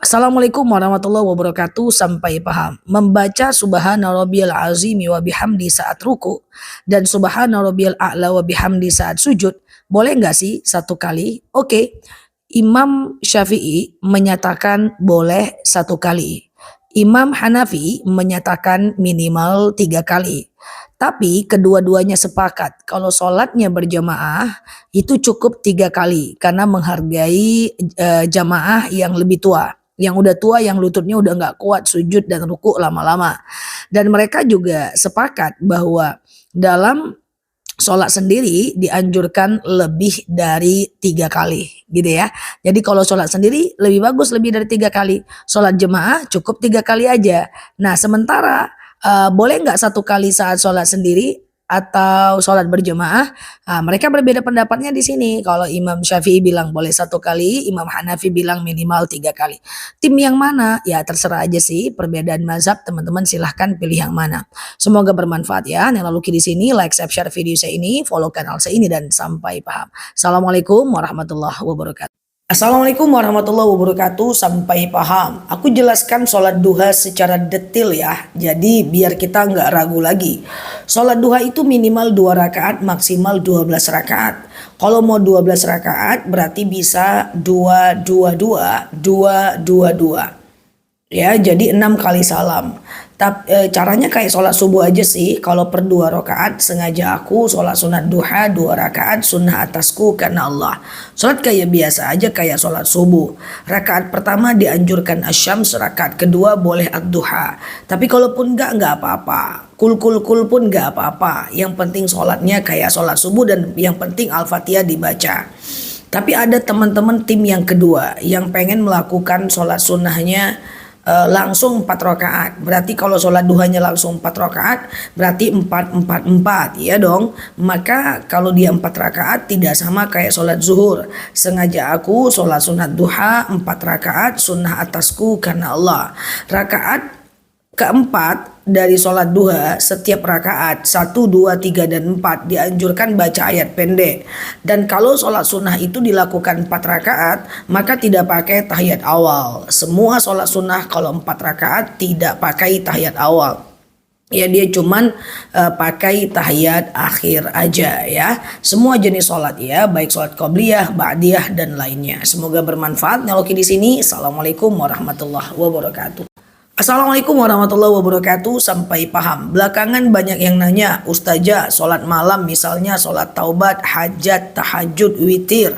Assalamualaikum warahmatullahi wabarakatuh. Sampai paham. Membaca subhana rabbiyal azimi wa bihamdi saat ruku dan subhana rabbiyal a'la wa bihamdi saat sujud, boleh nggak sih satu kali? Oke. Imam Syafi'i menyatakan boleh satu kali. Imam Hanafi menyatakan minimal 3 kali. Tapi kedua-duanya sepakat kalau sholatnya berjamaah itu cukup 3 kali karena menghargai jamaah yang lebih tua. Yang udah tua, yang lututnya udah nggak kuat sujud dan ruku lama-lama. Dan mereka juga sepakat bahwa dalam sholat sendiri dianjurkan lebih dari 3 kali gitu ya. Jadi kalau sholat sendiri lebih bagus lebih dari 3 kali. Sholat jemaah cukup 3 kali aja. Nah sementara boleh nggak satu kali saat sholat sendiri atau sholat berjemaah? Mereka berbeda pendapatnya di sini. Kalau Imam Syafi'i bilang boleh satu kali, Imam Hanafi bilang minimal 3 kali. Tim yang mana? Ya terserah aja sih, perbedaan mazhab, teman-teman silahkan pilih yang mana. Semoga bermanfaat ya. Nelaluki di sini, like, share video saya ini, follow kanal saya ini dan sampai paham. Assalamualaikum warahmatullahi wabarakatuh. Assalamualaikum warahmatullahi wabarakatuh. Sampai paham. Aku jelaskan sholat duha secara detail ya. Jadi biar kita nggak ragu lagi. Sholat duha itu minimal 2 rakaat, maksimal 12 rakaat. Kalau mau 12 rakaat berarti bisa 2, 2, 2, 2, 2, 2. Ya, jadi 6 kali salam. Caranya kayak sholat subuh aja sih. Kalau per 2 rakaat sengaja aku sholat sunat duha 2 rakaat sunnah atasku karena Allah. Sholat kayak biasa aja kayak sholat subuh. Rakaat pertama dianjurkan asyams, rakaat kedua boleh ad-duha. Tapi kalaupun nggak apa-apa. Kul pun nggak apa-apa. Yang penting sholatnya kayak sholat subuh dan yang penting Al-Fatihah dibaca. Tapi ada teman-teman tim yang kedua yang pengen melakukan sholat sunnahnya langsung 4 rakaat. Berarti kalau sholat duhanya langsung 4 rakaat berarti 4, 4, 4 ya dong. Maka kalau dia 4 rakaat tidak sama kayak sholat zuhur. Sengaja aku sholat sunat duha 4 rakaat sunnah atasku karena Allah. Rakaat keempat dari sholat duha setiap rakaat 1, 2, 3, dan 4 dianjurkan baca ayat pendek. Dan kalau sholat sunnah itu dilakukan 4 rakaat maka tidak pakai tahiyat awal. Semua sholat sunnah kalau 4 rakaat tidak pakai tahiyat awal. Ya dia cuman pakai tahiyat akhir aja ya. Semua jenis sholat ya, baik sholat qobliyah, ba'diyah dan lainnya. Semoga bermanfaat. Neloki di sini. Assalamualaikum warahmatullahi wabarakatuh. Assalamualaikum warahmatullahi wabarakatuh. Sampai paham. Belakangan banyak yang nanya, Ustazah sholat malam misalnya sholat taubat, hajat, tahajud, witir,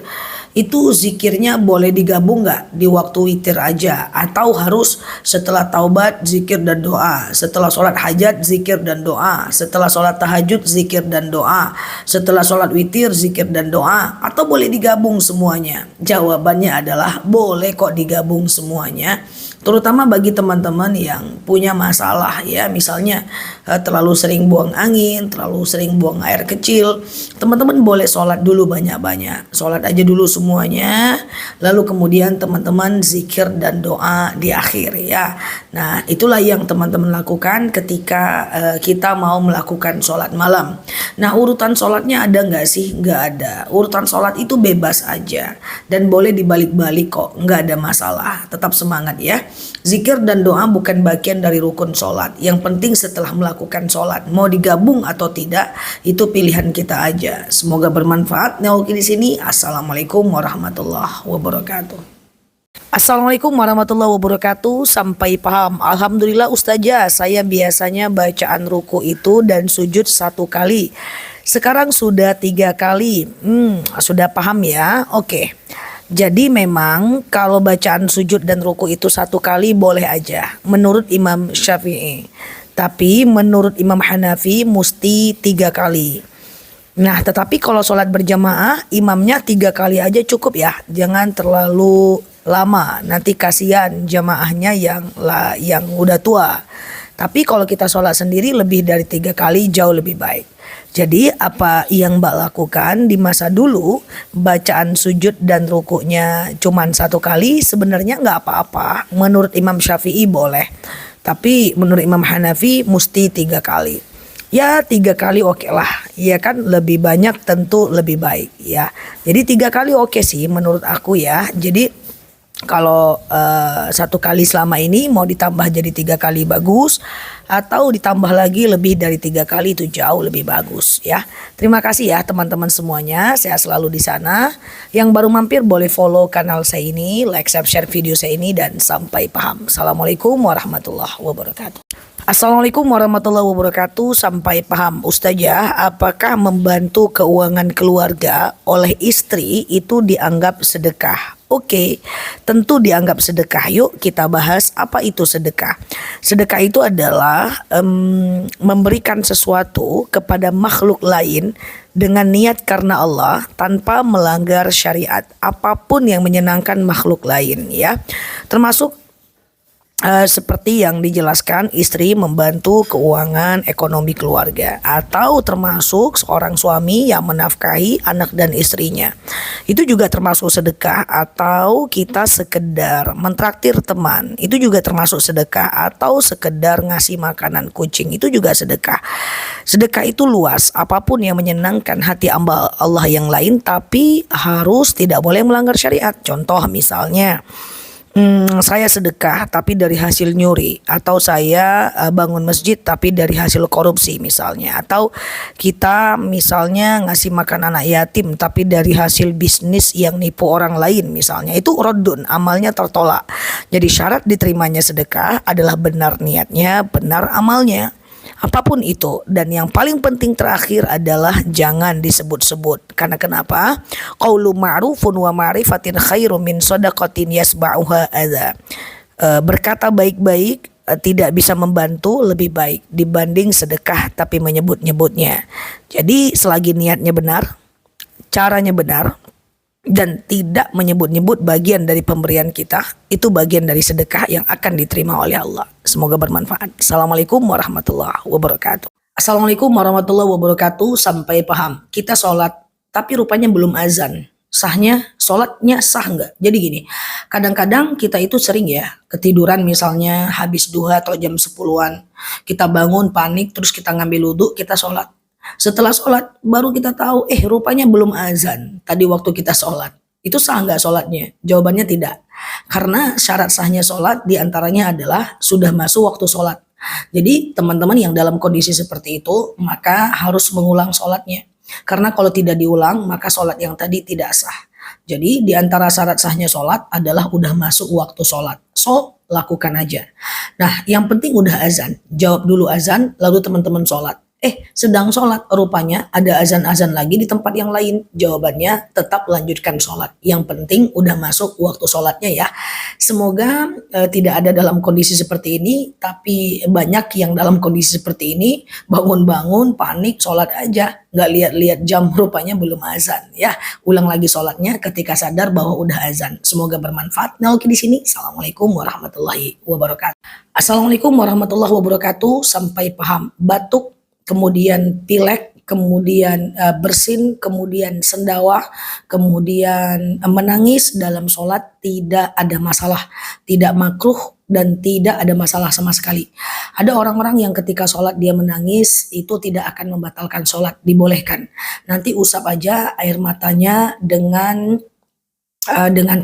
itu zikirnya boleh digabung nggak di waktu witir aja atau harus setelah taubat zikir dan doa, setelah sholat hajat zikir dan doa, setelah sholat tahajud zikir dan doa, setelah sholat witir zikir dan doa, atau boleh digabung semuanya? Jawabannya adalah boleh kok digabung semuanya. Terutama bagi teman-teman yang punya masalah ya, misalnya terlalu sering buang angin, terlalu sering buang air kecil, teman-teman boleh sholat dulu banyak-banyak, sholat aja dulu semuanya, lalu kemudian teman-teman zikir dan doa di akhir ya. Nah itulah yang teman-teman lakukan ketika kita mau melakukan sholat malam. Nah urutan sholatnya ada nggak sih? Nggak ada. Urutan sholat itu bebas aja dan boleh dibalik-balik kok, nggak ada masalah. Tetap semangat ya. Zikir dan doa bukan bagian dari rukun sholat. Yang penting setelah melakukan sholat, mau digabung atau tidak, itu pilihan kita aja. Semoga bermanfaat. Nah, di sini. Assalamualaikum warahmatullahi wabarakatuh. Assalamualaikum warahmatullahi wabarakatuh. Sampai paham. Alhamdulillah Ustazah, saya biasanya bacaan ruku itu dan sujud 1 kali. Sekarang sudah 3 kali. Sudah paham ya? Oke. Jadi memang kalau bacaan sujud dan ruku itu 1 kali boleh aja menurut Imam Syafi'i. Tapi menurut Imam Hanafi mesti 3 kali. Nah tetapi kalau sholat berjamaah imamnya 3 kali aja cukup ya. Jangan terlalu lama, nanti kasihan jamaahnya yang udah tua. Tapi kalau kita sholat sendiri lebih dari 3 kali jauh lebih baik. Jadi apa yang Mbak lakukan di masa dulu, bacaan sujud dan rukuknya cuman 1 kali sebenarnya nggak apa-apa. Menurut Imam Syafi'i boleh. Tapi menurut Imam Hanafi mesti 3 kali. Ya 3 kali oke lah. Ya kan lebih banyak tentu lebih baik ya. Jadi 3 kali oke sih menurut aku ya. Jadi kalau 1 kali selama ini mau ditambah jadi 3 kali bagus, atau ditambah lagi lebih dari 3 kali itu jauh lebih bagus ya. Terima kasih ya teman-teman semuanya, saya selalu di sana. Yang baru mampir boleh follow kanal saya ini, like, share video saya ini, dan sampai paham. Assalamualaikum warahmatullahi wabarakatuh. Assalamualaikum warahmatullahi wabarakatuh. Sampai paham Ustazah, apakah membantu keuangan keluarga oleh istri itu dianggap sedekah? Oke, tentu dianggap sedekah. Yuk kita bahas apa itu sedekah. Sedekah itu adalah memberikan sesuatu kepada makhluk lain dengan niat karena Allah tanpa melanggar syariat, apapun yang menyenangkan makhluk lain ya. Termasuk seperti yang dijelaskan, istri membantu keuangan ekonomi keluarga, atau termasuk seorang suami yang menafkahi anak dan istrinya. Itu juga termasuk sedekah, atau kita sekedar mentraktir teman, itu juga termasuk sedekah, atau sekedar ngasih makanan kucing, itu juga sedekah. Sedekah itu luas, apapun yang menyenangkan hati Allah yang lain, tapi harus tidak boleh melanggar syariat. Contoh misalnya, saya sedekah tapi dari hasil nyuri, atau saya bangun masjid tapi dari hasil korupsi misalnya, atau kita misalnya ngasih makan anak yatim tapi dari hasil bisnis yang nipu orang lain misalnya, itu rodun, amalnya tertolak. Jadi syarat diterimanya sedekah adalah benar niatnya, benar amalnya. Apapun itu, dan yang paling penting terakhir adalah jangan disebut-sebut. Karena kenapa? Qaulu ma'rufun wa ma'rifatin khairum min shadaqatin yasba'uha adza. Berkata baik-baik tidak bisa membantu lebih baik dibanding sedekah tapi menyebut-nyebutnya. Jadi selagi niatnya benar, caranya benar, dan tidak menyebut-nyebut bagian dari pemberian kita, itu bagian dari sedekah yang akan diterima oleh Allah. Semoga bermanfaat. Assalamualaikum warahmatullahi wabarakatuh. Assalamualaikum warahmatullahi wabarakatuh. Sampai paham. Kita sholat tapi rupanya belum azan. Sahnya, sholatnya sah nggak? Jadi gini, kadang-kadang kita itu sering ya ketiduran, misalnya habis duha atau jam 10-an. Kita bangun panik, terus kita ngambil wudhu, kita sholat. Setelah sholat baru kita tahu rupanya belum azan tadi waktu kita sholat. Itu sah nggak sholatnya? Jawabannya tidak. Karena syarat sahnya sholat diantaranya adalah sudah masuk waktu sholat. Jadi teman-teman yang dalam kondisi seperti itu maka harus mengulang sholatnya. Karena kalau tidak diulang maka sholat yang tadi tidak sah. Jadi diantara syarat sahnya sholat adalah udah masuk waktu sholat. So lakukan aja. Nah yang penting udah azan. Jawab dulu azan lalu teman-teman sholat. sedang sholat, rupanya ada azan-azan lagi di tempat yang lain. Jawabannya tetap lanjutkan sholat. Yang penting udah masuk waktu sholatnya ya. Semoga tidak ada dalam kondisi seperti ini, tapi banyak yang dalam kondisi seperti ini, bangun-bangun, panik, sholat aja. Nggak lihat-lihat jam, rupanya belum azan ya. Ulang lagi sholatnya ketika sadar bahwa udah azan. Semoga bermanfaat. Nah, oke di sini. Assalamualaikum warahmatullahi wabarakatuh. Assalamualaikum warahmatullahi wabarakatuh. Sampai paham. Batuk, kemudian pilek, kemudian bersin, kemudian sendawa, kemudian menangis dalam sholat tidak ada masalah, tidak makruh dan tidak ada masalah sama sekali. Ada orang-orang yang ketika sholat dia menangis itu tidak akan membatalkan sholat, dibolehkan. Nanti usap aja air matanya dengan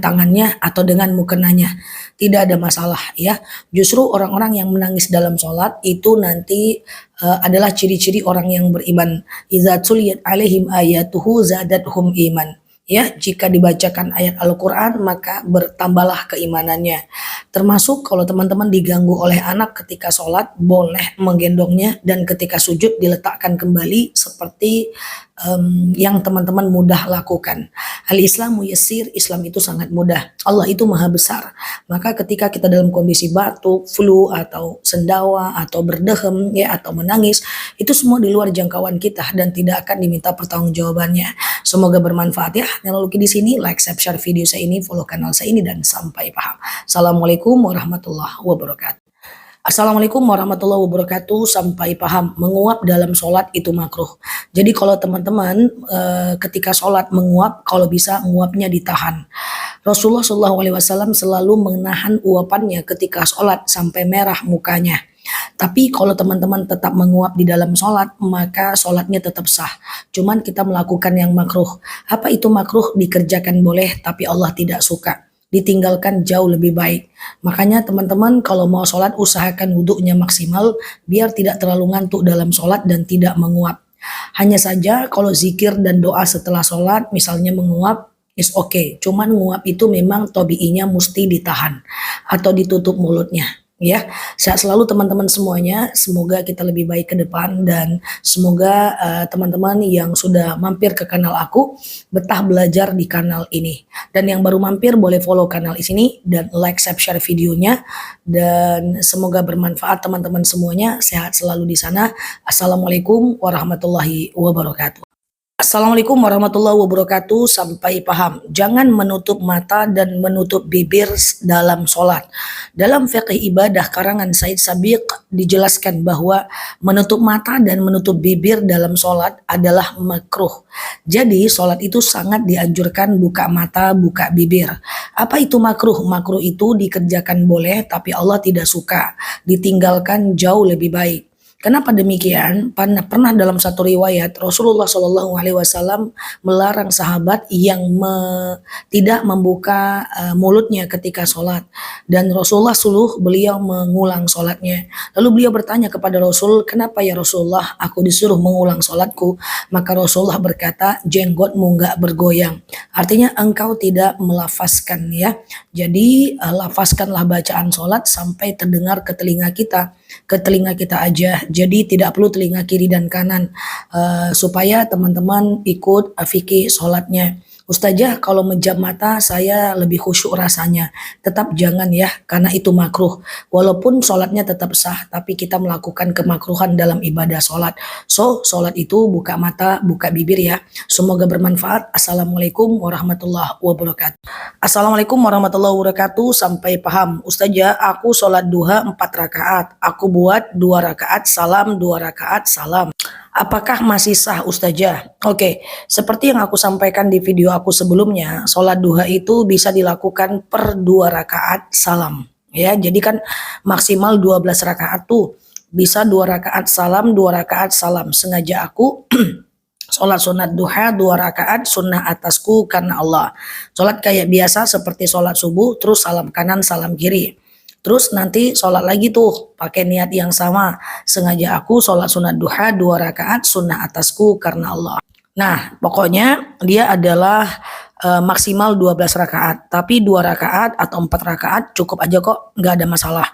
tangannya atau dengan mukenanya, tidak ada masalah ya. Justru orang-orang yang menangis dalam sholat itu nanti adalah ciri-ciri orang yang beriman. Idza tuliyat alaihim ayatuhu zadathum iman. Ya, jika dibacakan ayat Al-Quran maka bertambahlah keimanannya. Termasuk kalau teman-teman diganggu oleh anak ketika sholat, boleh menggendongnya dan ketika sujud diletakkan kembali seperti yang teman-teman mudah lakukan. Al-Islamu yasir, Islam itu sangat mudah. Allah itu maha besar. Maka ketika kita dalam kondisi batuk, flu, atau sendawa, atau berdehem, ya, atau menangis, itu semua di luar jangkauan kita dan tidak akan diminta pertanggungjawabannya. Semoga bermanfaat ya. Yang lalu di sini like, share video saya ini, follow kanal saya ini dan sampai paham. Assalamualaikum warahmatullahi wabarakatuh. Assalamualaikum warahmatullahi wabarakatuh. Sampai paham, menguap dalam sholat itu makruh. Jadi kalau teman-teman ketika sholat menguap, kalau bisa nguapnya ditahan. Rasulullah SAW selalu menahan uapannya ketika sholat sampai merah mukanya. Tapi kalau teman-teman tetap menguap di dalam sholat, maka sholatnya tetap sah. Cuman kita melakukan yang makruh. Apa itu makruh? Dikerjakan boleh, tapi Allah tidak suka. Ditinggalkan jauh lebih baik. Makanya teman-teman kalau mau sholat usahakan wudhunya maksimal biar tidak terlalu ngantuk dalam sholat dan tidak menguap. Hanya saja kalau zikir dan doa setelah sholat misalnya menguap is okay. Cuman nguap itu memang tobi'inya mesti ditahan atau ditutup mulutnya. Ya, sehat selalu teman-teman semuanya. Semoga kita lebih baik ke depan dan semoga teman-teman yang sudah mampir ke kanal aku betah belajar di kanal ini. Dan yang baru mampir boleh follow kanal di sini dan like, share videonya. Dan semoga bermanfaat teman-teman semuanya. Sehat selalu di sana. Assalamualaikum warahmatullahi wabarakatuh. Assalamualaikum warahmatullahi wabarakatuh. Sampai paham. Jangan menutup mata dan menutup bibir dalam sholat. Dalam fiqh ibadah karangan Said Sabiq dijelaskan bahwa menutup mata dan menutup bibir dalam sholat adalah makruh. Jadi sholat itu sangat dianjurkan buka mata, buka bibir. Apa itu makruh? Makruh itu dikerjakan boleh tapi Allah tidak suka. Ditinggalkan jauh lebih baik. Kenapa demikian? Pernah dalam satu riwayat Rasulullah SAW melarang sahabat yang tidak membuka mulutnya ketika sholat dan Rasulullah suruh beliau mengulang sholatnya. Lalu beliau bertanya kepada Rasul, kenapa ya Rasulullah aku disuruh mengulang sholatku? Maka Rasulullah berkata, jenggotmu nggak bergoyang. Artinya engkau tidak melafazkan ya. Jadi lafazkanlah bacaan sholat sampai terdengar ke telinga kita aja. Jadi tidak perlu telinga kiri dan kanan supaya teman-teman ikut fikih sholatnya. Ustazah kalau menjam mata saya lebih khusyuk rasanya. Tetap jangan ya karena itu makruh. Walaupun sholatnya tetap sah tapi kita melakukan kemakruhan dalam ibadah sholat. So sholat itu buka mata buka bibir ya. Semoga bermanfaat. Assalamualaikum warahmatullahi wabarakatuh. Assalamualaikum warahmatullahi wabarakatuh. Sampai paham. Ustazah aku sholat duha 4 rakaat. Aku buat 2 rakaat salam 2 rakaat salam. Apakah masih sah Ustazah? Oke, seperti yang aku sampaikan di video aku sebelumnya, sholat duha itu bisa dilakukan per 2 rakaat salam. Ya, jadi kan maksimal 12 rakaat tuh. Bisa 2 rakaat salam, 2 rakaat salam. Sengaja aku sholat sunat duha 2 rakaat sunnah atasku karena Allah. Sholat kayak biasa seperti sholat subuh, terus salam kanan, salam kiri. Terus nanti sholat lagi tuh pakai niat yang sama. Sengaja aku sholat sunat duha 2 rakaat sunnah atasku karena Allah. Nah pokoknya dia adalah maksimal 12 rakaat. Tapi 2 rakaat atau 4 rakaat cukup aja kok, nggak ada masalah.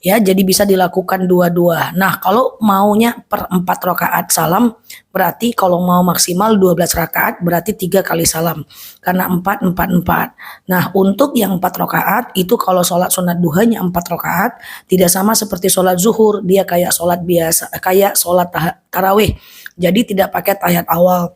Ya, jadi bisa dilakukan dua-dua. Nah, kalau maunya per 4 rakaat salam, berarti kalau mau maksimal 12 rakaat, berarti 3 kali salam. Karena 4, 4, 4. Nah, untuk yang 4 rakaat, itu kalau sholat sunat duhanya 4 rakaat, tidak sama seperti sholat zuhur. Dia kayak sholat biasa, kayak sholat tarawih. Jadi tidak pakai tahiyat awal.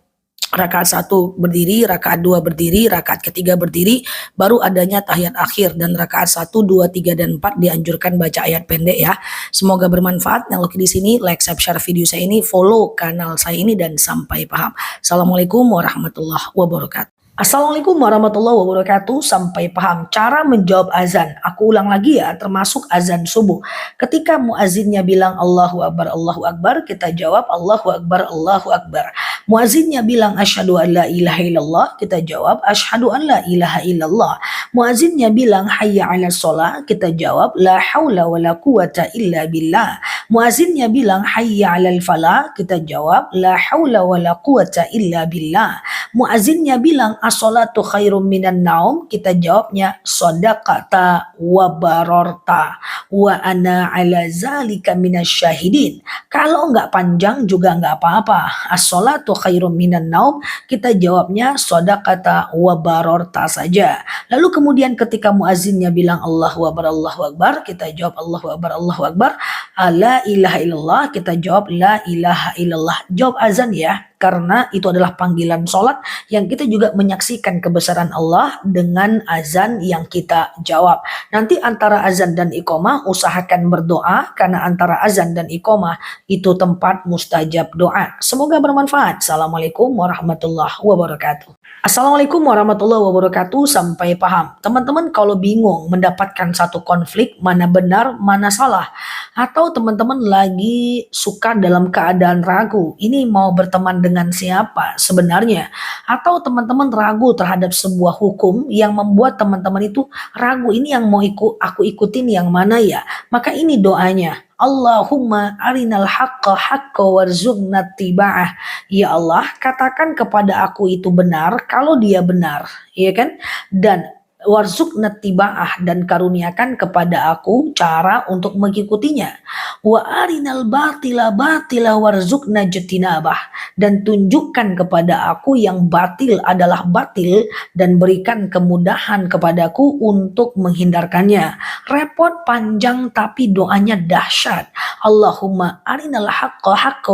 Rakaat 1 berdiri, rakaat 2 berdiri, rakaat ketiga berdiri, baru adanya tahiyat akhir, dan rakaat 1, 2, 3, dan 4 dianjurkan baca ayat pendek ya. Semoga bermanfaat. Yang lagi di sini like, subscribe video saya ini, follow kanal saya ini, dan sampai paham. Assalamualaikum warahmatullahi wabarakatuh. Assalamualaikum warahmatullahi wabarakatuh. Sampai paham cara menjawab azan. Aku ulang lagi ya, termasuk azan subuh. Ketika muazinnya bilang Allahu Akbar, kita jawab Allahu Akbar, Allahu Akbar. Muazinnya bilang asyhadu an la ilaha illallah, kita jawab asyhadu an la ilaha illallah. Muazinnya bilang hayya 'alas shalah, kita jawab la haula wala quwata illa billah. Muazinnya bilang hayya 'alal falah, kita jawab la haula wala quwata illa billah. Muazinnya bilang as-salatu khairum minan naum, kita jawabnya shadaqata wa barorta wa ana ala zalika minasyahidin. Kalau nggak panjang juga nggak apa-apa. As-salatu khairum minan naum, kita jawabnya shadaqata wa barorta saja. Lalu kemudian ketika muazinnya bilang Allahu Akbar, kita jawab Allahu Akbar, Allahu Akbar. La ilaha illallah, kita jawab la ilaha illallah. Jawab azan ya, karena itu adalah panggilan sholat yang kita juga menyaksikan kebesaran Allah dengan azan yang kita jawab. Nanti antara azan dan iqomah usahakan berdoa, karena antara azan dan iqomah itu tempat mustajab doa. Semoga bermanfaat. Assalamualaikum warahmatullahi wabarakatuh. Assalamualaikum warahmatullahi wabarakatuh. Sampai paham. Teman-teman kalau bingung mendapatkan satu konflik, mana benar, mana salah, atau teman-teman lagi suka dalam keadaan ragu, ini mau berteman dengan siapa sebenarnya, atau teman-teman ragu terhadap sebuah hukum yang membuat teman-teman itu ragu, ini yang mau aku ikutin yang mana ya, maka ini doanya. Allahumma arinal haqqa haqqa warzuqna tiba'ah. Ya Allah, katakan kepada aku itu benar kalau dia benar, ya kan? Dan warzuqna tiba'ah, dan karuniakan kepada aku cara untuk mengikutinya. Wa arinal batila batila warzuqna jetinabah, dan tunjukkan kepada aku yang batil adalah batil, dan berikan kemudahan kepadaku untuk menghindarkannya. Repot, panjang, tapi doanya dahsyat. Allahumma arinal haqqa haqqa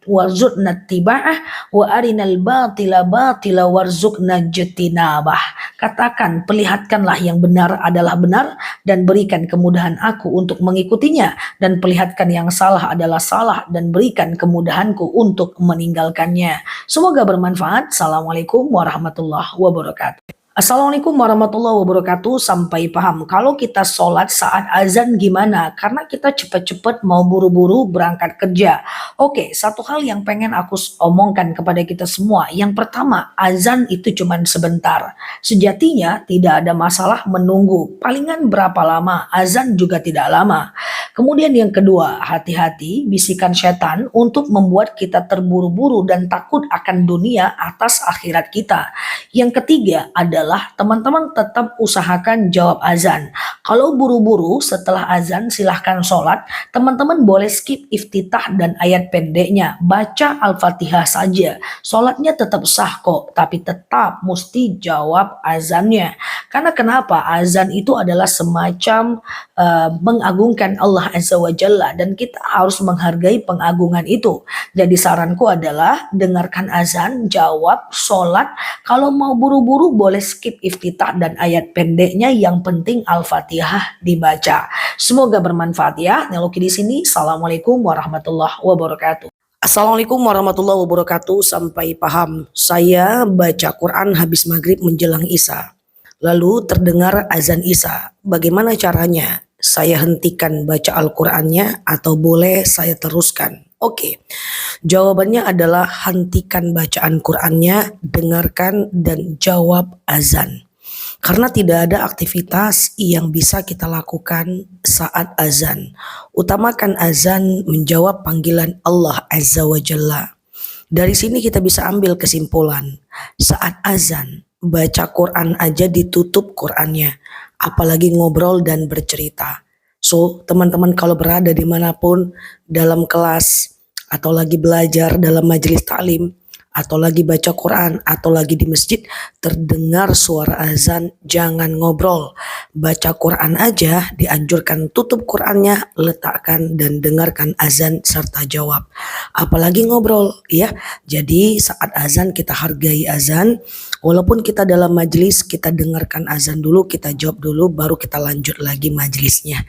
warzuqna tiba'ah wa arinal batila batila warzuqna jetinabah. Katakan, perlihatkanlah yang benar adalah benar, dan berikan kemudahan aku untuk mengikutinya, dan perlihatkan yang salah adalah salah, dan berikan kemudahanku untuk meninggalkannya. Semoga bermanfaat. Assalamualaikum warahmatullahi wabarakatuh. Assalamualaikum warahmatullahi wabarakatuh. Sampai paham. Kalau kita sholat saat azan gimana? Karena kita cepat-cepat mau buru-buru berangkat kerja. Oke, satu hal yang pengen aku omongkan kepada kita semua. Yang pertama, azan itu cuma sebentar. Sejatinya tidak ada masalah menunggu. Palingan berapa lama, azan juga tidak lama. Kemudian yang kedua, hati-hati bisikan setan untuk membuat kita terburu-buru dan takut akan dunia atas akhirat kita. Yang ketiga adalah teman-teman tetap usahakan jawab azan. Kalau buru-buru setelah azan silahkan sholat. Teman-teman boleh skip iftitah dan ayat pendeknya. Baca Al-Fatihah saja. Sholatnya tetap sah kok. Tapi tetap mesti jawab azannya. Karena kenapa? Azan itu adalah semacam mengagungkan Allah Azza wa Jalla. Dan kita harus menghargai pengagungan itu. Jadi saranku adalah dengarkan azan, jawab, sholat. Kalau mau buru-buru boleh skip iftitah dan ayat pendeknya, yang penting Al-Fatihah dibaca. Semoga bermanfaat ya. Neloki di sini. Assalamualaikum warahmatullahi wabarakatuh. Assalamualaikum warahmatullahi wabarakatuh. Sampai paham. Saya baca Quran habis maghrib menjelang Isya. Lalu terdengar azan Isya. Bagaimana caranya? Saya hentikan baca Al-Qur'annya atau boleh saya teruskan? Oke, jawabannya adalah hentikan bacaan Qur'annya, dengarkan dan jawab azan. Karena tidak ada aktivitas yang bisa kita lakukan saat azan. Utamakan azan menjawab panggilan Allah Azza wa Jalla. Dari sini kita bisa ambil kesimpulan. Saat azan, baca Quran aja ditutup Qurannya. Apalagi ngobrol dan bercerita. So, teman-teman kalau berada dimanapun, dalam kelas, atau lagi belajar dalam majelis taklim, atau lagi baca Quran, atau lagi di masjid, terdengar suara azan, jangan ngobrol. Baca Quran aja dianjurkan tutup Qurannya, letakkan dan dengarkan azan serta jawab. Apalagi ngobrol ya. Jadi saat azan kita hargai azan, walaupun kita dalam majelis kita dengarkan azan dulu, kita jawab dulu, baru kita lanjut lagi majelisnya.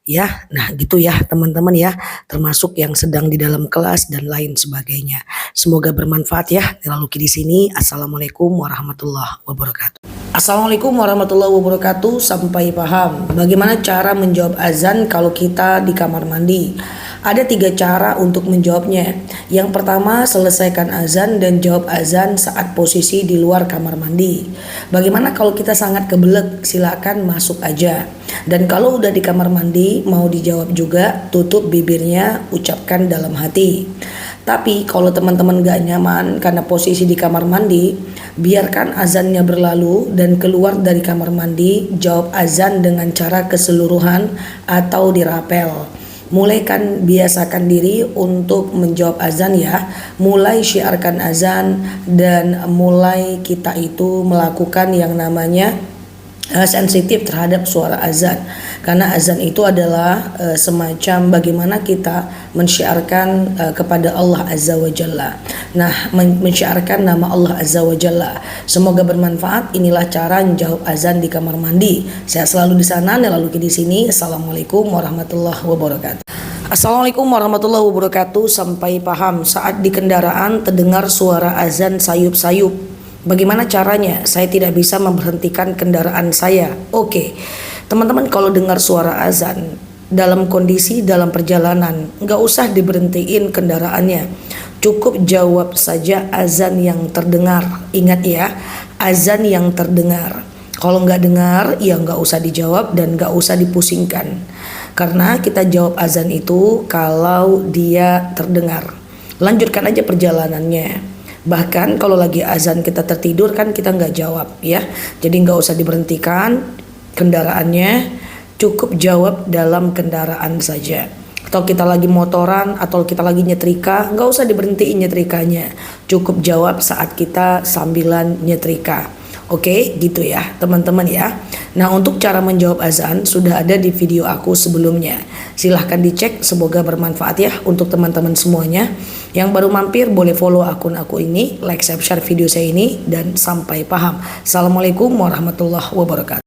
Ya, nah gitu ya teman-teman ya, termasuk yang sedang di dalam kelas dan lain sebagainya. Semoga bermanfaat ya. Lalu di sini, assalamualaikum warahmatullahi wabarakatuh. Assalamualaikum warahmatullahi wabarakatuh. Sampai paham bagaimana cara menjawab azan kalau kita di kamar mandi. Ada 3 cara untuk menjawabnya. Yang pertama, selesaikan azan dan jawab azan saat posisi di luar kamar mandi. Bagaimana kalau kita sangat kebelet? Silakan masuk aja. Dan kalau udah di kamar mandi mau dijawab juga, tutup bibirnya, ucapkan dalam hati. Tapi kalau teman-teman gak nyaman karena posisi di kamar mandi, biarkan azannya berlalu dan keluar dari kamar mandi, jawab azan dengan cara keseluruhan atau dirapel. Mulai kan biasakan diri untuk menjawab azan ya. Mulai syiarkan azan dan mulai kita itu melakukan yang namanya sensitif terhadap suara azan, karena azan itu adalah semacam bagaimana kita mensyiarkan kepada Allah Azza wa Jalla. Nah, mensyiarkan nama Allah Azza wa Jalla. Semoga bermanfaat. Inilah cara menjawab azan di kamar mandi. Saya selalu di sana, lalu di sini. Assalamualaikum warahmatullahi wabarakatuh. Assalamualaikum warahmatullahi wabarakatuh. Sampai paham. Saat di kendaraan terdengar suara azan sayup-sayup. Bagaimana caranya? Saya tidak bisa memberhentikan kendaraan saya. Oke, teman-teman kalau dengar suara azan dalam kondisi dalam perjalanan, nggak usah diberhentiin kendaraannya. Cukup jawab saja azan yang terdengar. Ingat ya, azan yang terdengar. Kalau nggak dengar, ya nggak usah dijawab dan nggak usah dipusingkan. Karena kita jawab azan itu kalau dia terdengar. Lanjutkan aja perjalanannya. Bahkan kalau lagi azan kita tertidur kan kita nggak jawab ya. Jadi nggak usah diberhentikan kendaraannya, cukup jawab dalam kendaraan saja. Atau kita lagi motoran atau kita lagi nyetrika, nggak usah diberhentiin nyetrikanya. Cukup jawab saat kita sambilan nyetrika. Oke, gitu ya teman-teman ya. Nah, untuk cara menjawab azan sudah ada di video aku sebelumnya. Silahkan dicek, semoga bermanfaat ya untuk teman-teman semuanya. Yang baru mampir boleh follow akun aku ini, like, share video saya ini, dan sampai paham. Assalamualaikum warahmatullahi wabarakatuh.